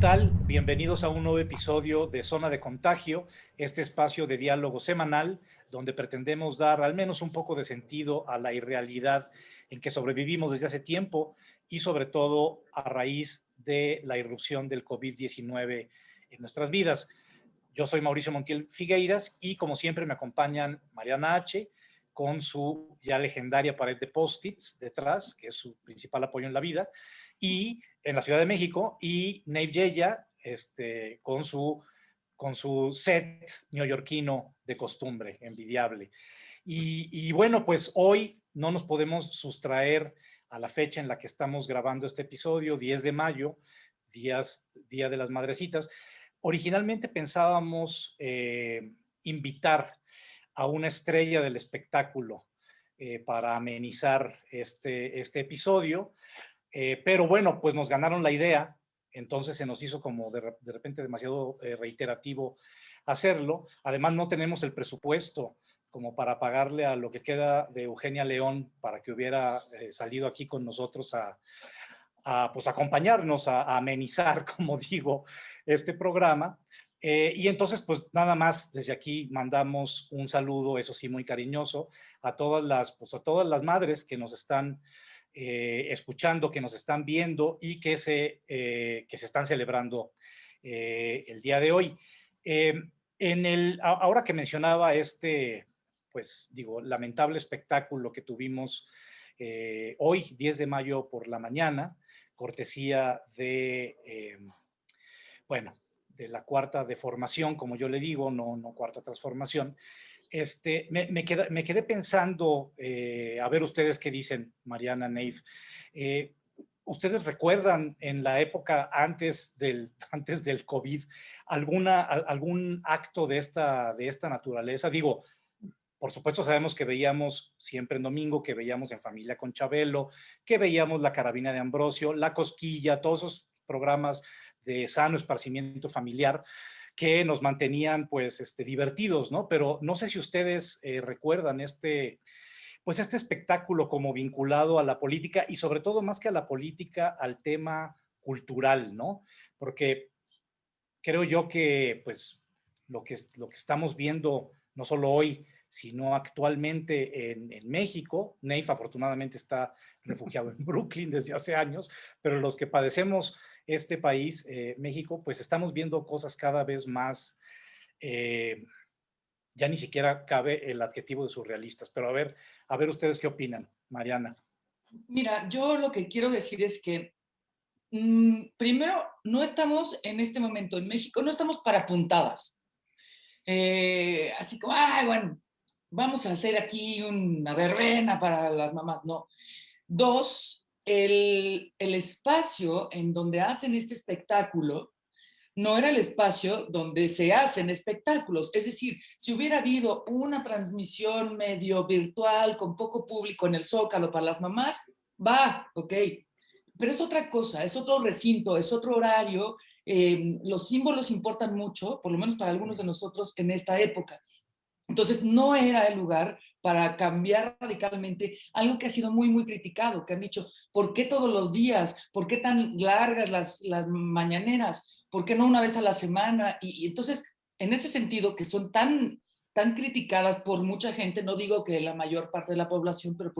tal? Bienvenidos a un nuevo episodio de Zona de Contagio, este espacio de diálogo semanal donde pretendemos dar al menos un poco de sentido a la irrealidad en que sobrevivimos desde hace tiempo y sobre todo a raíz de la irrupción del COVID-19 en nuestras vidas. Yo soy Mauricio Montiel Figueiras y como siempre me acompañan Mariana H. con su ya legendaria pared de post-its detrás, que es su principal apoyo en la vida, y en la Ciudad de México, y Nave Yeya, con su set neoyorquino de costumbre, envidiable. Y bueno, pues hoy no nos podemos sustraer a la fecha en la que estamos grabando este episodio, 10 de mayo, Día de las Madrecitas. Originalmente pensábamos invitar a una estrella del espectáculo para amenizar este episodio, pero bueno, pues nos ganaron la idea, entonces se nos hizo como de repente demasiado reiterativo hacerlo. Además no tenemos el presupuesto como para pagarle a lo que queda de Eugenia León para que hubiera salido aquí con nosotros pues acompañarnos, a amenizar, como digo, este programa. Y entonces, pues nada más desde aquí mandamos un saludo, eso sí, muy cariñoso, a todas las madres que nos están escuchando, que nos están viendo y que se están celebrando el día de hoy. Ahora que mencionaba pues digo, lamentable espectáculo que tuvimos hoy, 10 de mayo por la mañana, cortesía bueno, de la cuarta deformación, como yo le digo, no cuarta transformación. Me quedé pensando, a ver ustedes qué dicen, Mariana, Nave. ¿Ustedes recuerdan en la época antes del COVID algún acto de esta naturaleza? Digo, por supuesto sabemos que veíamos siempre en domingo, que veíamos En Familia con Chabelo, que veíamos La Carabina de Ambrosio, La Cosquilla, todos esos programas de sano esparcimiento familiar que nos mantenían pues divertidos, ¿no? Pero no sé si ustedes recuerdan pues este espectáculo como vinculado a la política y sobre todo más que a la política, al tema cultural, ¿no? Porque creo yo que pues lo que estamos viendo no solo hoy, sino actualmente en México. Neif afortunadamente está refugiado en Brooklyn desde hace años, pero los que padecemos este país, México, pues estamos viendo cosas cada vez más, ya ni siquiera cabe el adjetivo de surrealistas, pero a ver ustedes qué opinan, Mariana. Mira, yo lo que quiero decir es que primero, no estamos en este momento en México, no estamos para puntadas. Así como, ay, bueno, vamos a hacer aquí una verbena para las mamás, no. Dos, el espacio en donde hacen este espectáculo no era el espacio donde se hacen espectáculos. Es decir, si hubiera habido una transmisión medio virtual con poco público en el Zócalo para las mamás, va, ok. Pero es otra cosa, es otro recinto, es otro horario. Los símbolos importan mucho, por lo menos para algunos de nosotros en esta época. Entonces, no era el lugar para cambiar radicalmente algo que ha sido muy, muy criticado, que han dicho, ¿por qué todos los días? ¿Por qué tan largas las mañaneras? ¿Por qué no una vez a la semana? Y entonces, en ese sentido, que son tan criticadas por mucha gente, no digo que la mayor parte de la población, pero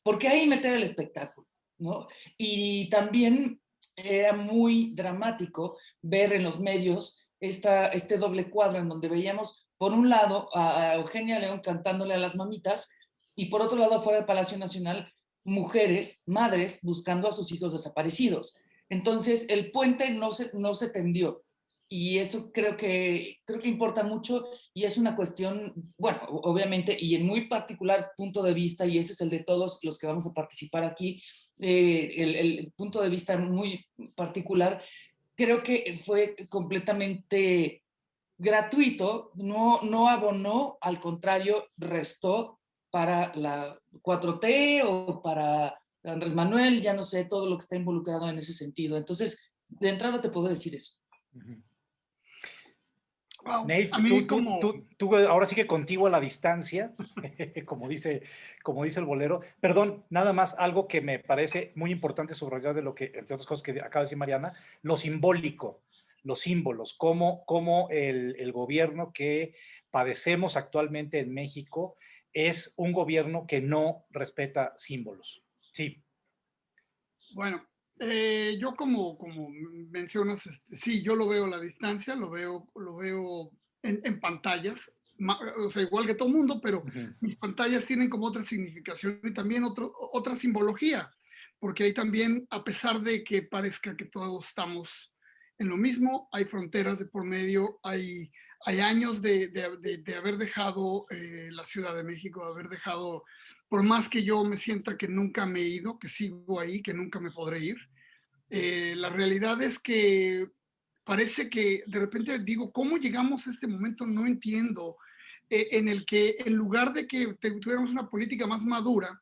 ¿por qué ahí meter el espectáculo? ¿No? Y también era muy dramático ver en los medios este doble cuadro en donde veíamos por un lado a Eugenia León cantándole a las mamitas y por otro lado afuera del Palacio Nacional mujeres, madres buscando a sus hijos desaparecidos. Entonces el puente no se tendió y eso creo que importa mucho y es una cuestión, bueno, obviamente y en muy particular punto de vista, y ese es el de todos los que vamos a participar aquí, el punto de vista muy particular, creo que fue completamente gratuito, no abonó, al contrario, restó para la 4T o para Andrés Manuel, ya no sé, todo lo que está involucrado en ese sentido. Entonces, de entrada te puedo decir eso. Uh -huh. Wow, Nave, a mí como, tú ahora sí que contigo a la distancia, como dice el bolero. Perdón, nada más algo que me parece muy importante subrayar de lo que, entre otras cosas que acaba de decir Mariana, lo simbólico. los símbolos, cómo el gobierno que padecemos actualmente en México es un gobierno que no respeta símbolos. Sí. Bueno, yo como mencionas, sí, yo lo veo a la distancia, lo veo en pantallas, o sea, igual que todo el mundo, pero Ujú. mis pantallas tienen como otra significación y también otra simbología, porque hay también, a pesar de que parezca que todos estamos en lo mismo, hay fronteras de por medio, hay años de haber dejado la Ciudad de México, de haber dejado, por más que yo me sienta que nunca me he ido, que sigo ahí, que nunca me podré ir, la realidad es que parece que de repente digo, ¿cómo llegamos a este momento? No entiendo, en el que en lugar de que tuviéramos una política más madura,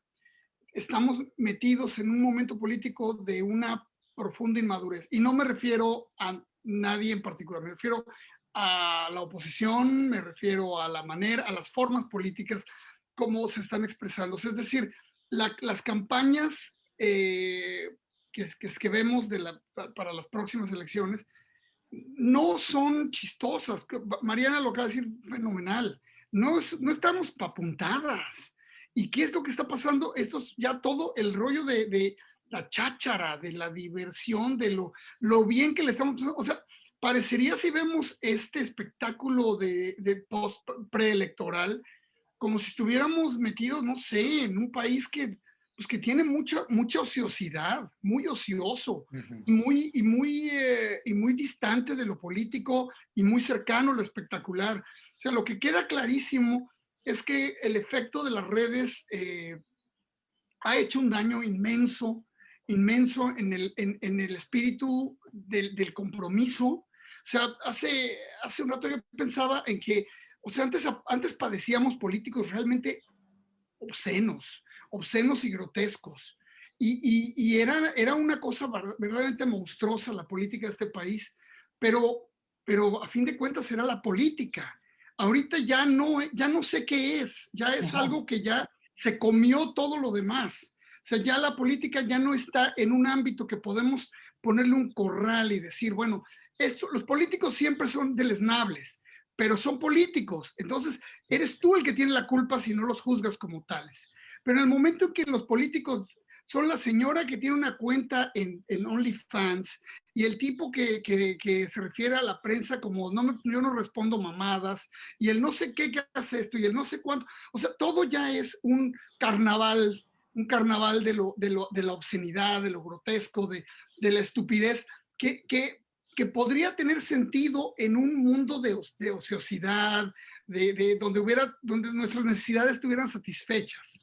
estamos metidos en un momento político de una profunda inmadurez. Y no me refiero a nadie en particular, me refiero a la oposición, me refiero a la manera, a las formas políticas, cómo se están expresando. Es decir, las campañas que vemos para las próximas elecciones no son chistosas. Mariana lo acaba de decir fenomenal. No estamos pa' puntadas. ¿Y qué es lo que está pasando? Esto es ya todo el rollo de la cháchara, de la diversión, de lo bien que le estamos pasando. O sea, parecería si vemos este espectáculo de post preelectoral como si estuviéramos metidos, no sé, en un país que tiene mucha ociosidad, muy ocioso Ujú. y muy distante de lo político y muy cercano a lo espectacular. O sea, lo que queda clarísimo es que el efecto de las redes ha hecho un daño inmenso, inmenso en el espíritu del compromiso. O sea, hace un rato yo pensaba en que, o sea, antes padecíamos políticos realmente obscenos, obscenos y grotescos. Y era una cosa verdaderamente monstruosa la política de este país, pero a fin de cuentas era la política. Ahorita ya no sé qué es, ya es Ajá. algo que ya se comió todo lo demás. O sea, ya la política ya no está en un ámbito que podemos ponerle un corral y decir, bueno, los políticos siempre son deleznables, pero son políticos. Entonces, eres tú el que tiene la culpa si no los juzgas como tales. Pero en el momento en que los políticos son la señora que tiene una cuenta en OnlyFans y el tipo que se refiere a la prensa como yo no respondo mamadas y el no sé qué que hace esto y el no sé cuánto, o sea, todo ya es un carnaval de la obscenidad, de lo grotesco, de la estupidez, que podría tener sentido en un mundo de ociosidad, donde nuestras necesidades estuvieran satisfechas.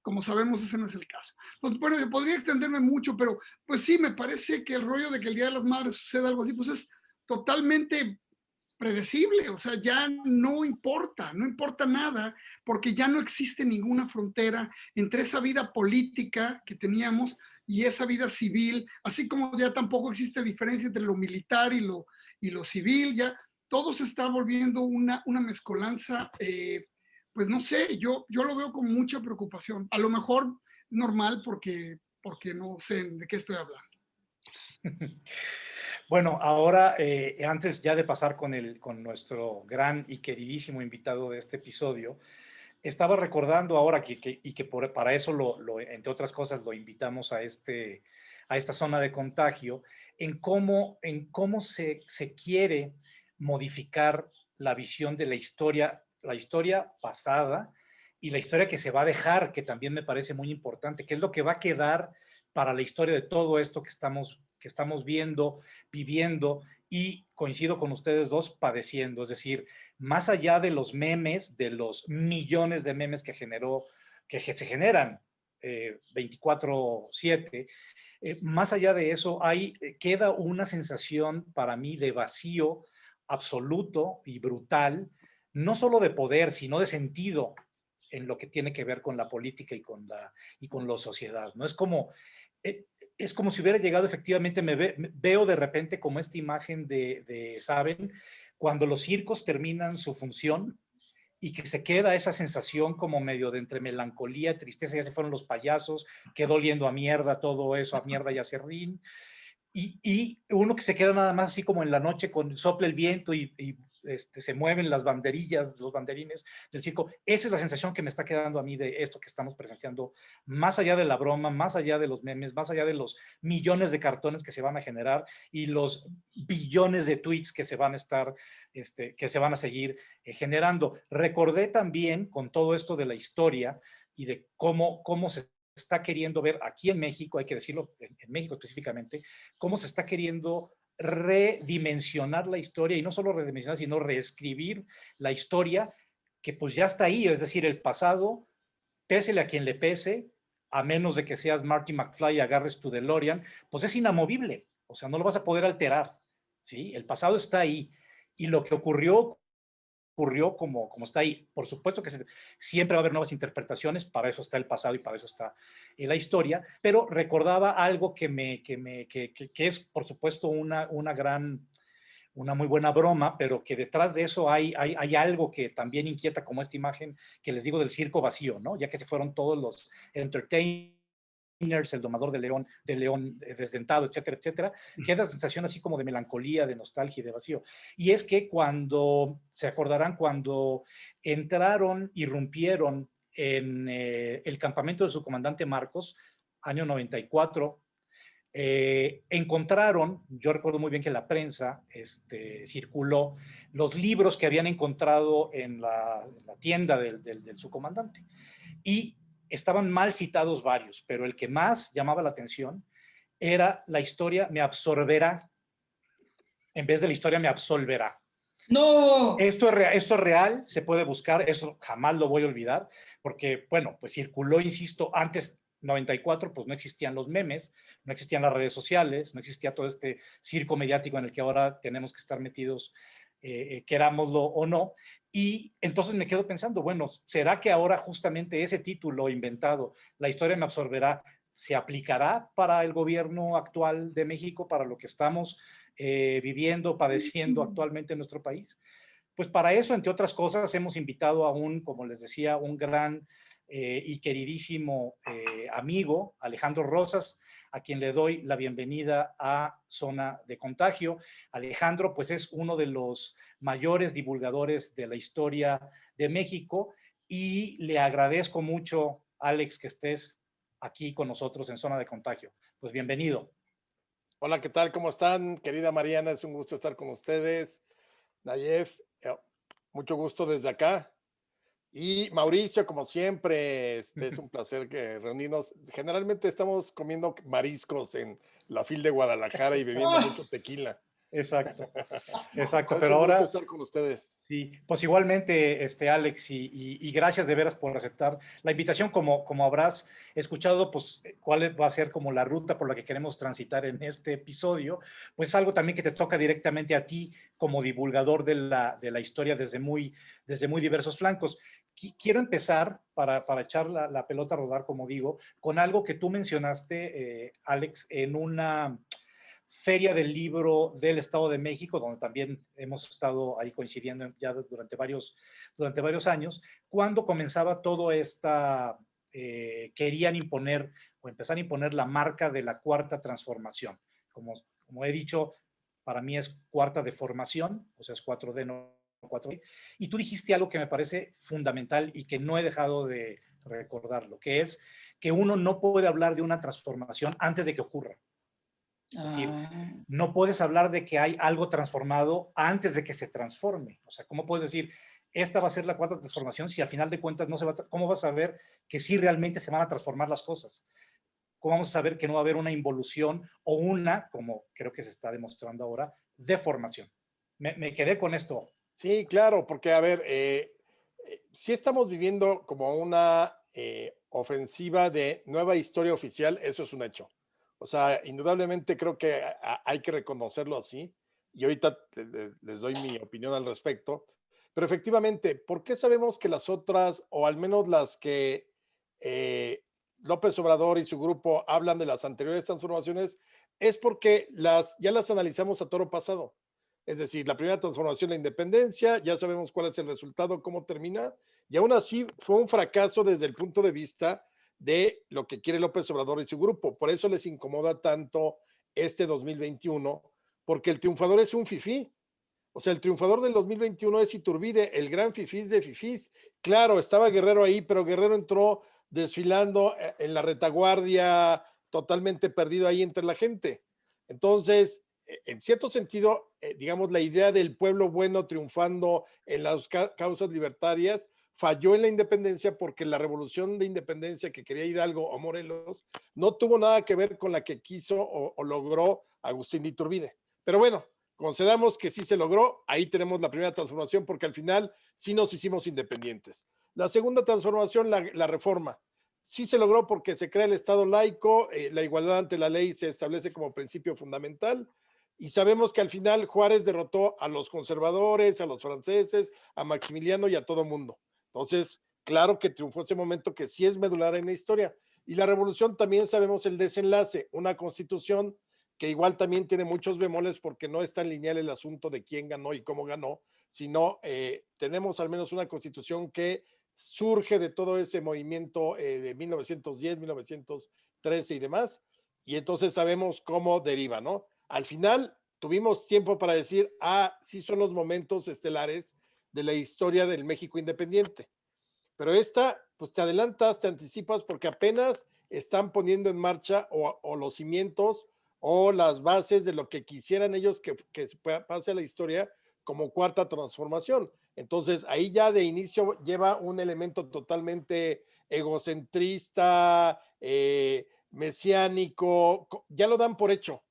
Como sabemos, ese no es el caso. Entonces, bueno, yo podría extenderme mucho, pero pues sí, me parece que el rollo de que el Día de las Madres suceda algo así, pues es totalmente predecible. O sea, ya no importa nada, porque ya no existe ninguna frontera entre esa vida política que teníamos y esa vida civil, así como ya tampoco existe diferencia entre lo militar y lo civil. Ya todo se está volviendo una mezcolanza. Pues no sé, yo lo veo con mucha preocupación. A lo mejor normal porque no sé de qué estoy hablando. Bueno, ahora, antes ya de pasar con nuestro gran y queridísimo invitado de este episodio, estaba recordando ahora para eso, entre otras cosas, lo invitamos a esta zona de contagio, en cómo se quiere modificar la visión de la historia pasada y la historia que se va a dejar, que también me parece muy importante, que es lo que va a quedar para la historia de todo esto que estamos viendo, viviendo y coincido con ustedes dos, padeciendo. Es decir, más allá de los memes, de los millones de memes que se generan 24/7, más allá de eso, queda una sensación para mí de vacío absoluto y brutal, no solo de poder, sino de sentido en lo que tiene que ver con la política y con la sociedad, ¿no? Eh, es como si hubiera llegado efectivamente, veo de repente como esta imagen ¿saben? Cuando los circos terminan su función y que se queda esa sensación como medio de entre melancolía, tristeza, ya se fueron los payasos, quedó oliendo a mierda todo eso, a mierda y a serrín, y uno que se queda nada más así como en la noche con sopla el viento y se mueven las banderillas, los banderines del circo. Esa es la sensación que me está quedando a mí de esto que estamos presenciando, más allá de la broma, más allá de los memes, más allá de los millones de cartones que se van a generar y los billones de tweets que se van a estar, que se van a seguir generando. Recordé también con todo esto de la historia y de cómo se está queriendo ver aquí en México, hay que decirlo, en México específicamente, cómo se está queriendo redimensionar la historia, y no solo redimensionar, sino reescribir la historia, que pues ya está ahí, es decir, el pasado, pésele a quien le pese, a menos de que seas Marty McFly y agarres tu DeLorean, pues es inamovible, o sea, no lo vas a poder alterar, ¿sí? El pasado está ahí, y lo que ocurrió como está ahí. Por supuesto que siempre va a haber nuevas interpretaciones, para eso está el pasado y para eso está la historia, pero recordaba algo que es, por supuesto, una muy buena broma, pero que detrás de eso hay algo que también inquieta, como esta imagen que les digo del circo vacío, ¿no? Ya que se fueron todos los entertainers, el domador de león desdentado, etcétera, etcétera, queda sensación así como de melancolía, de nostalgia y de vacío. Y es que se acordarán, cuando entraron, irrumpieron en el campamento de su comandante Marcos, año 94, encontraron, yo recuerdo muy bien que la prensa circuló los libros que habían encontrado en la tienda del subcomandante. Y estaban mal citados varios, pero el que más llamaba la atención era la historia me absorberá, en vez de la historia me absolverá. No. Esto es real, se puede buscar, eso jamás lo voy a olvidar, porque, bueno, pues circuló, insisto, antes 94, pues no existían los memes, no existían las redes sociales, no existía todo este circo mediático en el que ahora tenemos que estar metidos, querámoslo o no. Y entonces me quedo pensando, bueno, ¿será que ahora justamente ese título inventado, la historia me absorberá, se aplicará para el gobierno actual de México, para lo que estamos viviendo, padeciendo actualmente en nuestro país? Pues para eso, entre otras cosas, hemos invitado a como les decía, un gran y queridísimo amigo, Alejandro Rosas, a quien le doy la bienvenida a Zona de Contagio. Alejandro, pues es uno de los mayores divulgadores de la historia de México, y le agradezco mucho, Alex, que estés aquí con nosotros en Zona de Contagio. Pues bienvenido. Hola, ¿qué tal? ¿Cómo están? Querida Mariana, es un gusto estar con ustedes. Nayef, mucho gusto desde acá. Y Mauricio, como siempre, es un placer que reunirnos. Generalmente estamos comiendo mariscos en la FIL de Guadalajara y bebiendo mucho tequila. Exacto, exacto. Es pero un gusto ahora estar con ustedes. sí, pues igualmente, Alex, y gracias de veras por aceptar la invitación. Como habrás escuchado, pues cuál va a ser como la ruta por la que queremos transitar en este episodio, pues es algo también que te toca directamente a ti como divulgador de la historia desde muy diversos flancos. Quiero empezar, para echar la pelota a rodar, como digo, con algo que tú mencionaste, Alex, en una Feria del Libro del Estado de México, donde también hemos estado ahí coincidiendo ya durante varios años, cuando comenzaba todo querían imponer o empezar a imponer la marca de la Cuarta Transformación. Como he dicho, para mí es cuarta de formación, o sea, es 4D, no 4D. Y tú dijiste algo que me parece fundamental y que no he dejado de recordarlo, que es que uno no puede hablar de una transformación antes de que ocurra. Es decir, no puedes hablar de que hay algo transformado antes de que se transforme. O sea, ¿cómo puedes decir, esta va a ser la cuarta transformación, si al final de cuentas no se va a, ¿cómo vas a saber que sí realmente se van a transformar las cosas? ¿Cómo vamos a saber que no va a haber una involución o como creo que se está demostrando ahora, deformación? Me quedé con esto. Sí, claro, porque a ver, sí estamos viviendo como una ofensiva de nueva historia oficial, eso es un hecho. O sea, indudablemente creo que hay que reconocerlo así, y ahorita les doy mi opinión al respecto, pero efectivamente, ¿por qué sabemos que las otras, o al menos las que López Obrador y su grupo hablan de las anteriores transformaciones? Es porque ya las analizamos a toro pasado. Es decir, la primera transformación, la independencia, ya sabemos cuál es el resultado, cómo termina, y aún así fue un fracaso desde el punto de vista de lo que quiere López Obrador y su grupo. Por eso les incomoda tanto este 2021, porque el triunfador es un fifí. O sea, el triunfador del 2021 es Iturbide, el gran fifís de fifís. Claro, estaba Guerrero ahí, pero Guerrero entró desfilando en la retaguardia, totalmente perdido ahí entre la gente. Entonces, en cierto sentido, digamos, la idea del pueblo bueno triunfando en las causas libertarias falló en la independencia, porque la revolución de independencia que quería Hidalgo o Morelos no tuvo nada que ver con la que quiso o logró Agustín de Iturbide. Pero bueno, concedamos que sí se logró, ahí tenemos la primera transformación, porque al final sí nos hicimos independientes. La segunda transformación, la reforma. Sí se logró porque se crea el Estado laico, la igualdad ante la ley se establece como principio fundamental, y sabemos que al final Juárez derrotó a los conservadores, a los franceses, a Maximiliano y a todo mundo. Entonces, claro que triunfó ese momento que sí es medular en la historia. Y la revolución también sabemos el desenlace, una constitución que igual también tiene muchos bemoles, porque no es tan lineal el asunto de quién ganó y cómo ganó, sino tenemos al menos una constitución que surge de todo ese movimiento de 1910, 1913 y demás, y entonces sabemos cómo deriva, ¿no? Al final tuvimos tiempo para decir, sí son los momentos estelares de la historia del México independiente, pero esta, pues te adelantas, te anticipas, porque apenas están poniendo en marcha o los cimientos o las bases de lo que quisieran ellos que pase a la historia como cuarta transformación. Entonces, ahí ya de inicio lleva un elemento totalmente egocentrista, mesiánico, ya lo dan por hecho.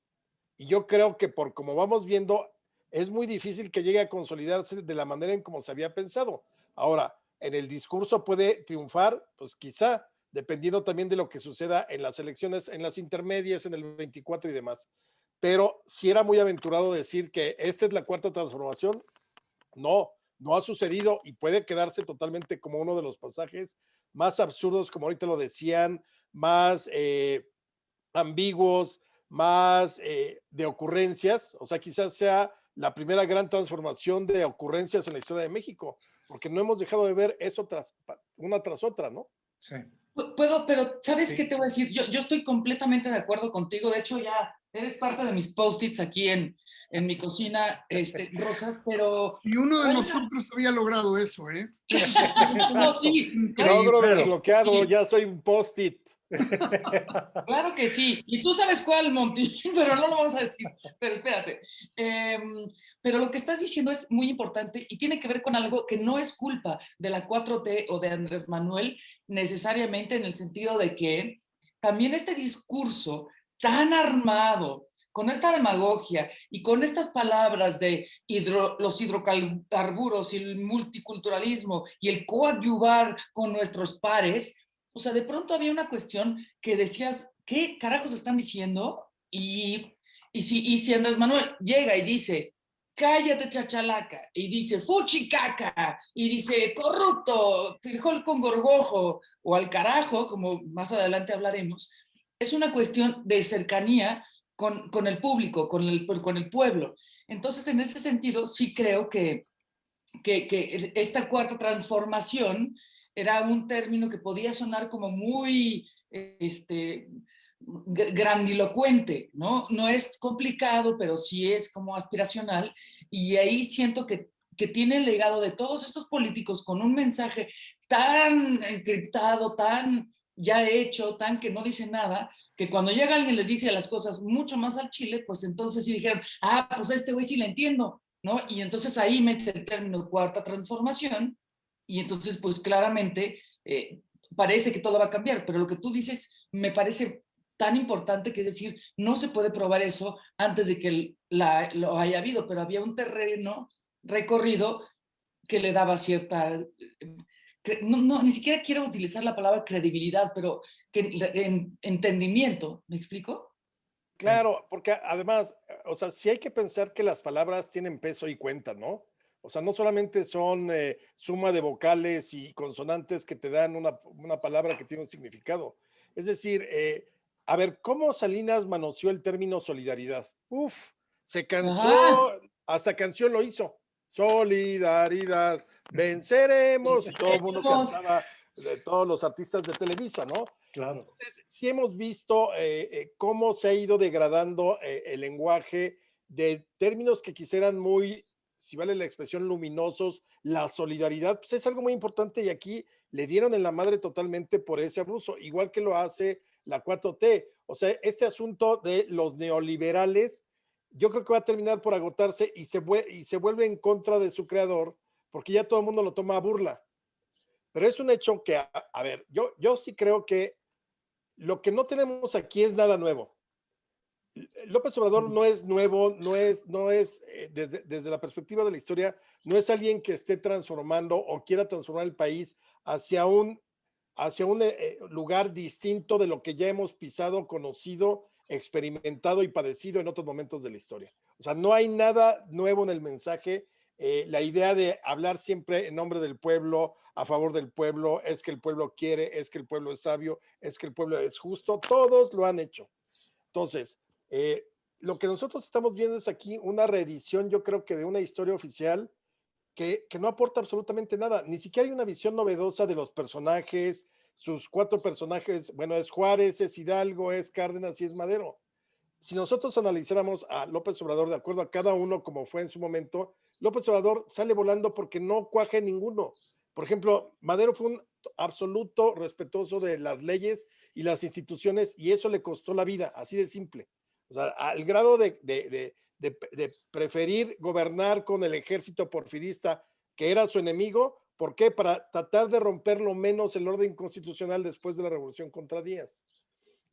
Y yo creo que por como vamos viendo, es muy difícil que llegue a consolidarse de la manera en como se había pensado. Ahora, en el discurso puede triunfar, pues quizá, dependiendo también de lo que suceda en las elecciones, en las intermedias, en el 24 y demás. Pero si era muy aventurado decir que esta es la cuarta transformación, no ha sucedido, y puede quedarse totalmente como uno de los pasajes más absurdos, como ahorita lo decían, más ambiguos, más de ocurrencias. O sea, quizás sea la primera gran transformación de ocurrencias en la historia de México, porque no hemos dejado de ver eso una tras otra, ¿no? Sí. Puedo, pero ¿sabes Sí. qué te voy a decir? Yo estoy completamente de acuerdo contigo. De hecho, ya eres parte de mis post-its aquí en mi cocina, Rosas, pero... Y uno de nosotros había logrado eso, ¿eh? No, sí, Logro Pero- desbloqueado, sí. ya soy un post-it. Claro que sí. Y tú sabes cuál, Monty, pero no lo vamos a decir. Pero espérate. Pero lo que estás diciendo es muy importante y tiene que ver con algo que no es culpa de la 4T o de Andrés Manuel necesariamente, en el sentido de que también este discurso tan armado, con esta demagogia y con estas palabras de los hidrocarburos y el multiculturalismo y el coadyuvar con nuestros pares, o sea, de pronto había una cuestión que decías, ¿qué carajos están diciendo? Y si Andrés Manuel llega y dice, cállate chachalaca, y dice, fuchicaca, y dice, corrupto, frijol con gorgojo, o al carajo, como más adelante hablaremos, es una cuestión de cercanía con el público, con el pueblo. Entonces, en ese sentido, sí creo que esta cuarta transformación era un término que podía sonar como muy grandilocuente, ¿no? No es complicado, pero sí es como aspiracional, y ahí siento que tiene el legado de todos estos políticos con un mensaje tan encriptado, tan ya hecho, tan que no dice nada, que cuando llega alguien les dice las cosas mucho más al chile, pues entonces sí dijeron, pues este güey sí le entiendo, ¿no? Y entonces ahí mete el término cuarta transformación, y entonces pues claramente parece que todo va a cambiar, pero lo que tú dices me parece tan importante, que es decir, no se puede probar eso antes de que lo haya habido, pero había un terreno recorrido que le daba cierta... No, ni siquiera quiero utilizar la palabra credibilidad, pero entendimiento, ¿me explico? Claro, porque además, o sea, sí hay que pensar que las palabras tienen peso y cuentan, ¿no? O sea, no solamente son suma de vocales y consonantes que te dan una palabra que tiene un significado. Es decir, a ver, ¿cómo Salinas manoseó el término solidaridad? Uf, se Ajá. cansó, hasta canción lo hizo. Solidaridad, venceremos, y todo el mundo cantaba, todos los artistas de Televisa, ¿no? Claro. Entonces, sí hemos visto cómo se ha ido degradando el lenguaje de términos que quisieran muy, si vale la expresión, luminosos. La solidaridad, pues es algo muy importante y aquí le dieron en la madre totalmente por ese abuso, igual que lo hace la 4T. O sea, este asunto de los neoliberales, yo creo que va a terminar por agotarse y se vuelve en contra de su creador, porque ya todo el mundo lo toma a burla. Pero es un hecho que, a ver, yo sí creo que lo que no tenemos aquí es nada nuevo. López Obrador no es nuevo, desde la perspectiva de la historia, no es alguien que esté transformando o quiera transformar el país hacia un lugar distinto de lo que ya hemos pisado, conocido, experimentado y padecido en otros momentos de la historia. O sea, no hay nada nuevo en el mensaje. La idea de hablar siempre en nombre del pueblo, a favor del pueblo, es que el pueblo quiere, es que el pueblo es sabio, es que el pueblo es justo, todos lo han hecho. Entonces, lo que nosotros estamos viendo es aquí una reedición, yo creo que de una historia oficial que no aporta absolutamente nada. Ni siquiera hay una visión novedosa de los personajes, sus 4 personajes. Bueno, es Juárez, es Hidalgo, es Cárdenas y es Madero. Si nosotros analizáramos a López Obrador de acuerdo a cada uno como fue en su momento, López Obrador sale volando porque no cuaja en ninguno. Por ejemplo, Madero fue un absoluto respetuoso de las leyes y las instituciones y eso le costó la vida, así de simple. O sea, al grado de preferir gobernar con el ejército porfirista que era su enemigo. ¿Por qué? Para tratar de romper lo menos el orden constitucional después de la revolución contra Díaz.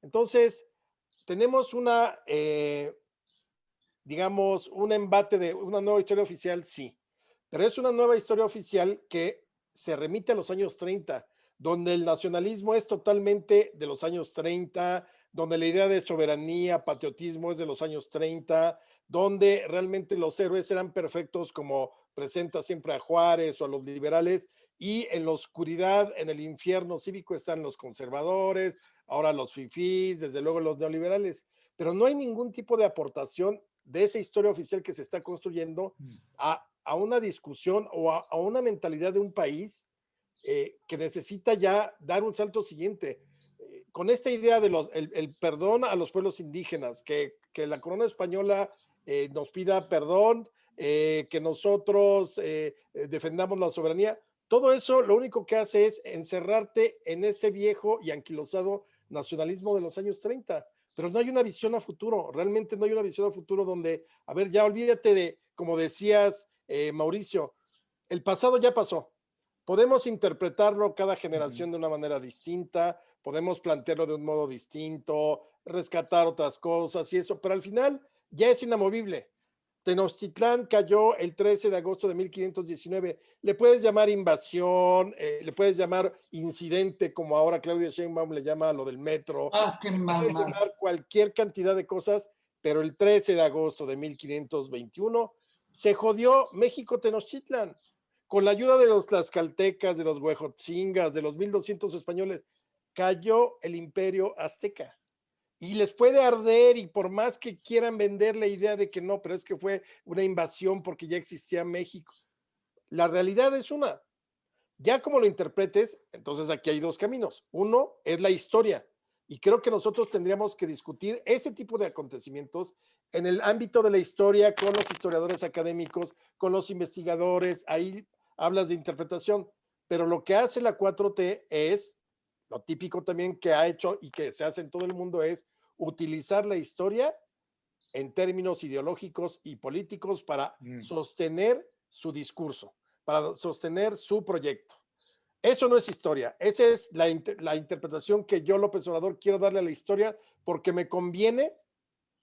Entonces, tenemos digamos, un embate de una nueva historia oficial, sí, pero es una nueva historia oficial que se remite a los años 30, donde el nacionalismo es totalmente de los años 30, donde la idea de soberanía, patriotismo es de los años 30, donde realmente los héroes eran perfectos, como presenta siempre a Juárez o a los liberales, y en la oscuridad, en el infierno cívico están los conservadores, ahora los fifís, desde luego los neoliberales, pero no hay ningún tipo de aportación de esa historia oficial que se está construyendo a una discusión o a una mentalidad de un país que necesita ya dar un salto siguiente. Con esta idea de el perdón a los pueblos indígenas, que la corona española nos pida perdón, que nosotros defendamos la soberanía, todo eso lo único que hace es encerrarte en ese viejo y anquilosado nacionalismo de los años 30, pero no hay una visión a futuro, realmente no hay una visión a futuro donde, a ver, ya olvídate de, como decías, Mauricio, el pasado ya pasó, podemos interpretarlo cada generación de una manera distinta, podemos plantearlo de un modo distinto, rescatar otras cosas y eso, pero al final ya es inamovible. Tenochtitlán cayó el 13 de agosto de 1519. Le puedes llamar invasión, le puedes llamar incidente, como ahora Claudia Sheinbaum le llama a lo del metro. Ah, qué Puedes mamada. llamar cualquier cantidad de cosas, pero el 13 de agosto de 1521 se jodió México Tenochtitlán. Con la ayuda de los tlaxcaltecas, de los huejotzingas, de los 1200 españoles, cayó el imperio azteca. Y les puede arder y por más que quieran vender la idea de que no, pero es que fue una invasión porque ya existía México. La realidad es una. Ya como lo interpretes, entonces aquí hay 2 caminos. Uno es la historia. Y creo que nosotros tendríamos que discutir ese tipo de acontecimientos en el ámbito de la historia con los historiadores académicos, con los investigadores. Ahí hablas de interpretación. Pero lo que hace la 4T es, lo típico también que ha hecho y que se hace en todo el mundo es utilizar la historia en términos ideológicos y políticos para sostener su discurso, para sostener su proyecto. Eso no es historia, esa es la interpretación que yo, López Obrador, quiero darle a la historia porque me conviene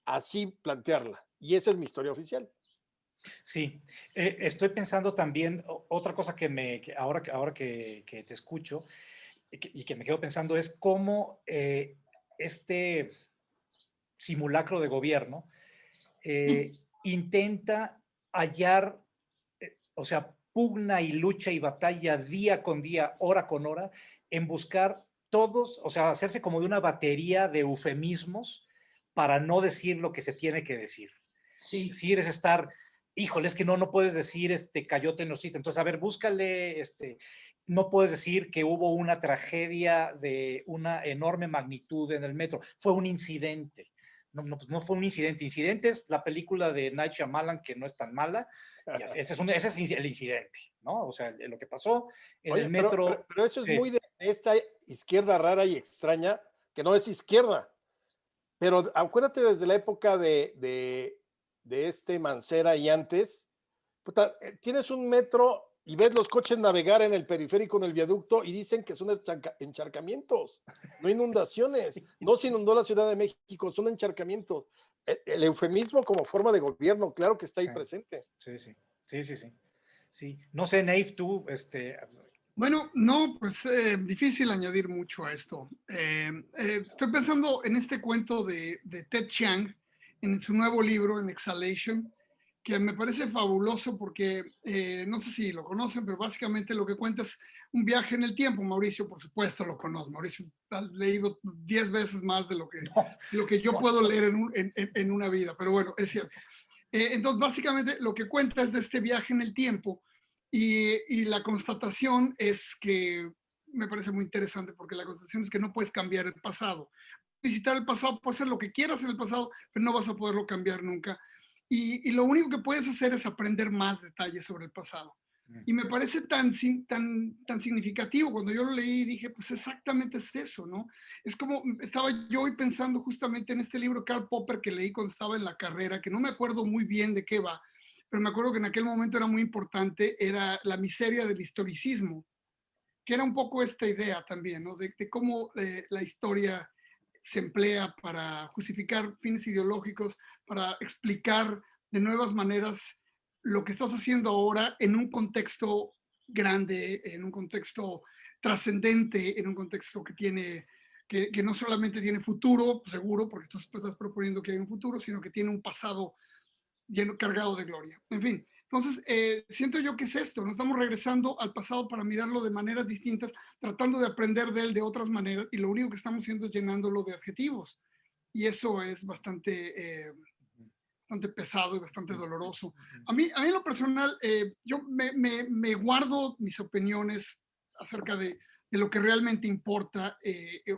así plantearla. Y esa es mi historia oficial. Sí, estoy pensando también, otra cosa que ahora que te escucho y que me quedo pensando es cómo este simulacro de gobierno intenta hallar, o sea, pugna y lucha y batalla día con día, hora con hora, en buscar todos, o sea, hacerse como de una batería de eufemismos para no decir lo que se tiene que decir. Sí. Es decir, es estar híjole, es que no puedes decir cayó Tenochtitlan. Entonces, a ver, búscale, no puedes decir que hubo una tragedia de una enorme magnitud en el metro. Fue un incidente. Pues no fue un incidente. Incidente es la película de Night Shyamalan, que no es tan mala. Y ese es el incidente, ¿no? O sea, lo que pasó en Oye, el metro. pero eso es sí. muy de esta izquierda rara y extraña, que no es izquierda. Pero acuérdate desde la época de Mancera y antes, puta, tienes un metro y ves los coches navegar en el periférico, en el viaducto, y dicen que son encharcamientos, no inundaciones. Sí. No se inundó la Ciudad de México, son encharcamientos. El eufemismo como forma de gobierno, claro que está ahí Sí. presente. Sí. No sé, Nave, tú, Bueno, no, pues difícil añadir mucho a esto. Estoy pensando en este cuento de Ted Chiang, en su nuevo libro, en Exhalation, que me parece fabuloso porque no sé si lo conocen, pero básicamente lo que cuenta es un viaje en el tiempo. Mauricio, por supuesto, lo conoce. Mauricio ha leído 10 veces más de lo que yo puedo leer en una vida, pero bueno, es cierto. Entonces, básicamente lo que cuenta es de este viaje en el tiempo y la constatación es que me parece muy interesante porque la constatación es que no puedes cambiar el pasado. Visitar el pasado, puedes hacer lo que quieras en el pasado, pero no vas a poderlo cambiar nunca. Y lo único que puedes hacer es aprender más detalles sobre el pasado. Y me parece tan significativo. Cuando yo lo leí dije, pues exactamente es eso, ¿no? Es como, estaba yo hoy pensando justamente en este libro Karl Popper que leí cuando estaba en la carrera, que no me acuerdo muy bien de qué va, pero me acuerdo que en aquel momento era muy importante, era la miseria del historicismo, que era un poco esta idea también, ¿no? De cómo la historia se emplea para justificar fines ideológicos, para explicar de nuevas maneras lo que estás haciendo ahora en un contexto grande, en un contexto trascendente, en un contexto que no solamente tiene futuro, seguro, porque tú estás proponiendo que hay un futuro, sino que tiene un pasado cargado de gloria. En fin, entonces siento yo que es esto, nos estamos regresando al pasado para mirarlo de maneras distintas, tratando de aprender de él de otras maneras, y lo único que estamos haciendo es llenándolo de adjetivos. Y eso es bastante pesado y bastante doloroso. A mí en lo personal, yo me guardo mis opiniones acerca de lo que realmente importa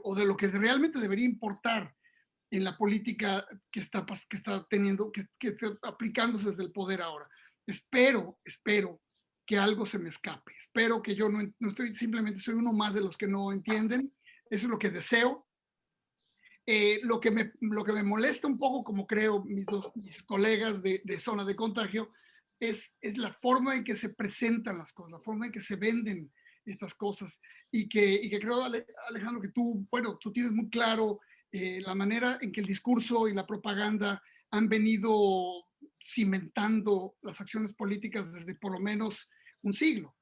o de lo que realmente debería importar en la política que está teniendo, que está aplicándose desde el poder ahora. Espero que algo se me escape. Espero que yo no estoy, simplemente soy uno más de los que no entienden. Eso es lo que deseo. Lo que me molesta un poco, como creo mis colegas de zona de contagio, es la forma en que se presentan las cosas, la forma en que se venden estas cosas y que creo, Alejandro, que tú tienes muy claro la manera en que el discurso y la propaganda han venido cimentando las acciones políticas desde por lo menos un siglo.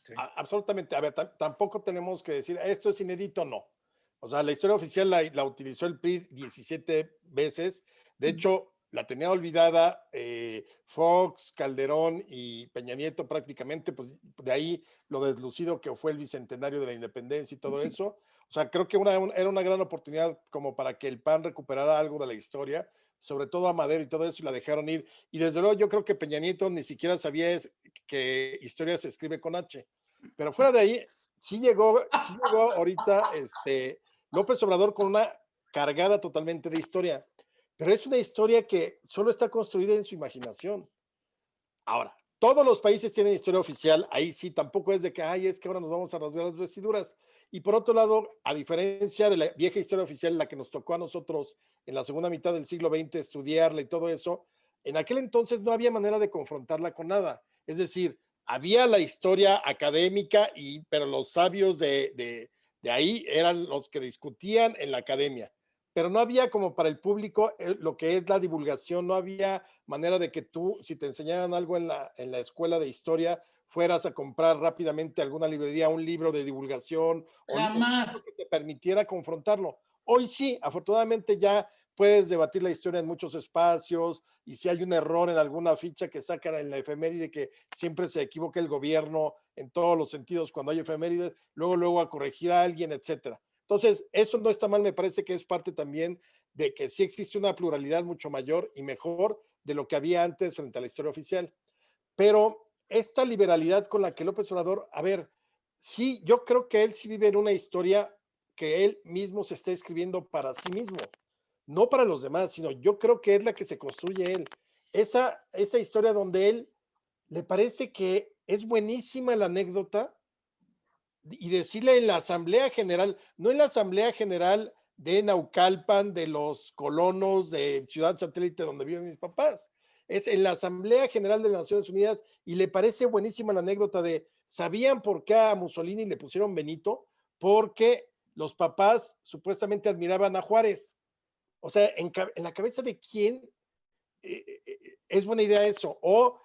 Sí. Absolutamente. A ver, tampoco tenemos que decir, esto es inédito, no. O sea, la historia oficial la utilizó el PRI 17 veces. De hecho, la tenía olvidada Fox, Calderón y Peña Nieto prácticamente, pues de ahí lo deslucido que fue el bicentenario de la independencia y todo eso. O sea, creo que era una gran oportunidad como para que el PAN recuperara algo de la historia, sobre todo a Madero y todo eso, y la dejaron ir. Y desde luego yo creo que Peña Nieto ni siquiera sabía que historia se escribe con H. Pero fuera de ahí, sí llegó ahorita López Obrador con una cargada totalmente de historia, pero es una historia que solo está construida en su imaginación. Ahora, todos los países tienen historia oficial, ahí sí, tampoco es de que, es que ahora nos vamos a rasgar las vestiduras. Y por otro lado, a diferencia de la vieja historia oficial, la que nos tocó a nosotros en la segunda mitad del siglo XX estudiarla y todo eso, en aquel entonces no había manera de confrontarla con nada. Es decir, había la historia académica, pero los sabios de ahí eran los que discutían en la academia. Pero no había como para el público lo que es la divulgación, no había manera de que tú, si te enseñaran algo en la escuela de historia, fueras a comprar rápidamente alguna librería, un libro de divulgación o un libro que te permitiera confrontarlo. Hoy sí, afortunadamente ya puedes debatir la historia en muchos espacios y si hay un error en alguna ficha que sacan en la efeméride que siempre se equivoca el gobierno en todos los sentidos cuando hay efemérides, luego a corregir a alguien, etcétera. Entonces, eso no está mal, me parece que es parte también de que sí existe una pluralidad mucho mayor y mejor de lo que había antes frente a la historia oficial. Pero esta liberalidad con la que López Obrador, a ver, sí, yo creo que él sí vive en una historia que él mismo se está escribiendo para sí mismo, no para los demás, sino yo creo que es la que se construye él. Esa historia donde él le parece que es buenísima la anécdota y decirle en la Asamblea General, no en la Asamblea General de Naucalpan, de los colonos de Ciudad Satélite donde viven mis papás, es en la Asamblea General de las Naciones Unidas y le parece buenísima la anécdota de, ¿sabían por qué a Mussolini le pusieron Benito? Porque los papás supuestamente admiraban a Juárez. O sea, en la cabeza de quién es buena idea eso. O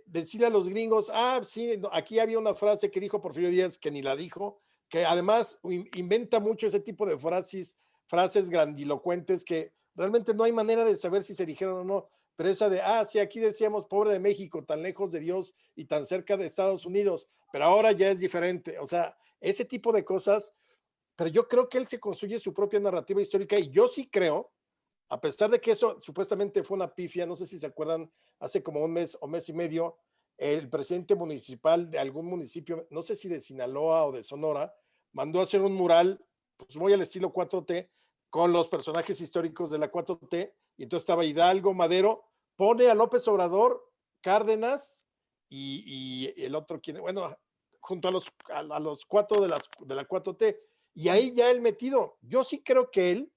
decirle a los gringos, sí, aquí había una frase que dijo Porfirio Díaz que ni la dijo, que además inventa mucho ese tipo de frases grandilocuentes que realmente no hay manera de saber si se dijeron o no, pero esa de, sí, aquí decíamos pobre de México, tan lejos de Dios y tan cerca de Estados Unidos, pero ahora ya es diferente. O sea, ese tipo de cosas, pero yo creo que él se construye su propia narrativa histórica y yo sí creo, a pesar de que eso supuestamente fue una pifia, no sé si se acuerdan, hace como un mes o mes y medio, el presidente municipal de algún municipio, no sé si de Sinaloa o de Sonora, mandó a hacer un mural, pues muy al estilo 4T, con los personajes históricos de la 4T, y entonces estaba Hidalgo, Madero, pone a López Obrador, Cárdenas y el otro, bueno, junto a los cuatro de la 4T, y ahí ya él metido. Yo sí creo que él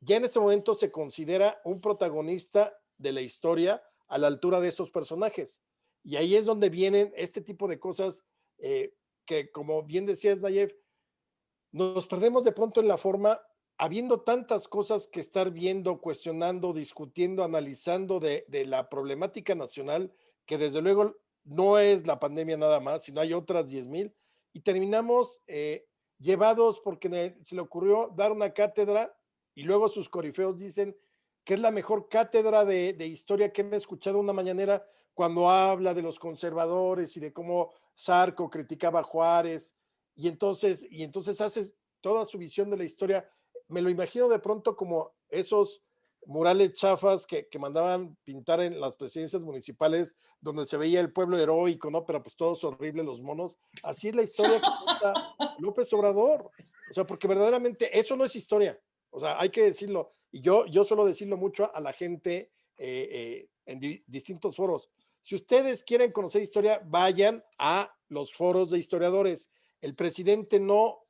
ya en ese momento se considera un protagonista de la historia a la altura de estos personajes. Y ahí es donde vienen este tipo de cosas que, como bien decías, Nayef, nos perdemos de pronto en la forma, habiendo tantas cosas que estar viendo, cuestionando, discutiendo, analizando de la problemática nacional, que desde luego no es la pandemia nada más, sino hay otras 10,000, y terminamos llevados porque se le ocurrió dar una cátedra y luego sus corifeos dicen que es la mejor cátedra de historia que me he escuchado una mañanera cuando habla de los conservadores y de cómo Zarco criticaba a Juárez y entonces hace toda su visión de la historia. Me lo imagino de pronto como esos murales chafas que mandaban pintar en las presidencias municipales donde se veía el pueblo heroico, ¿no? Pero pues todos horribles los monos. Así es la historia que cuenta López Obrador. O sea, porque verdaderamente eso no es historia. O sea, hay que decirlo. Y yo suelo decirlo mucho a la gente en distintos foros. Si ustedes quieren conocer historia, vayan a los foros de historiadores. El presidente no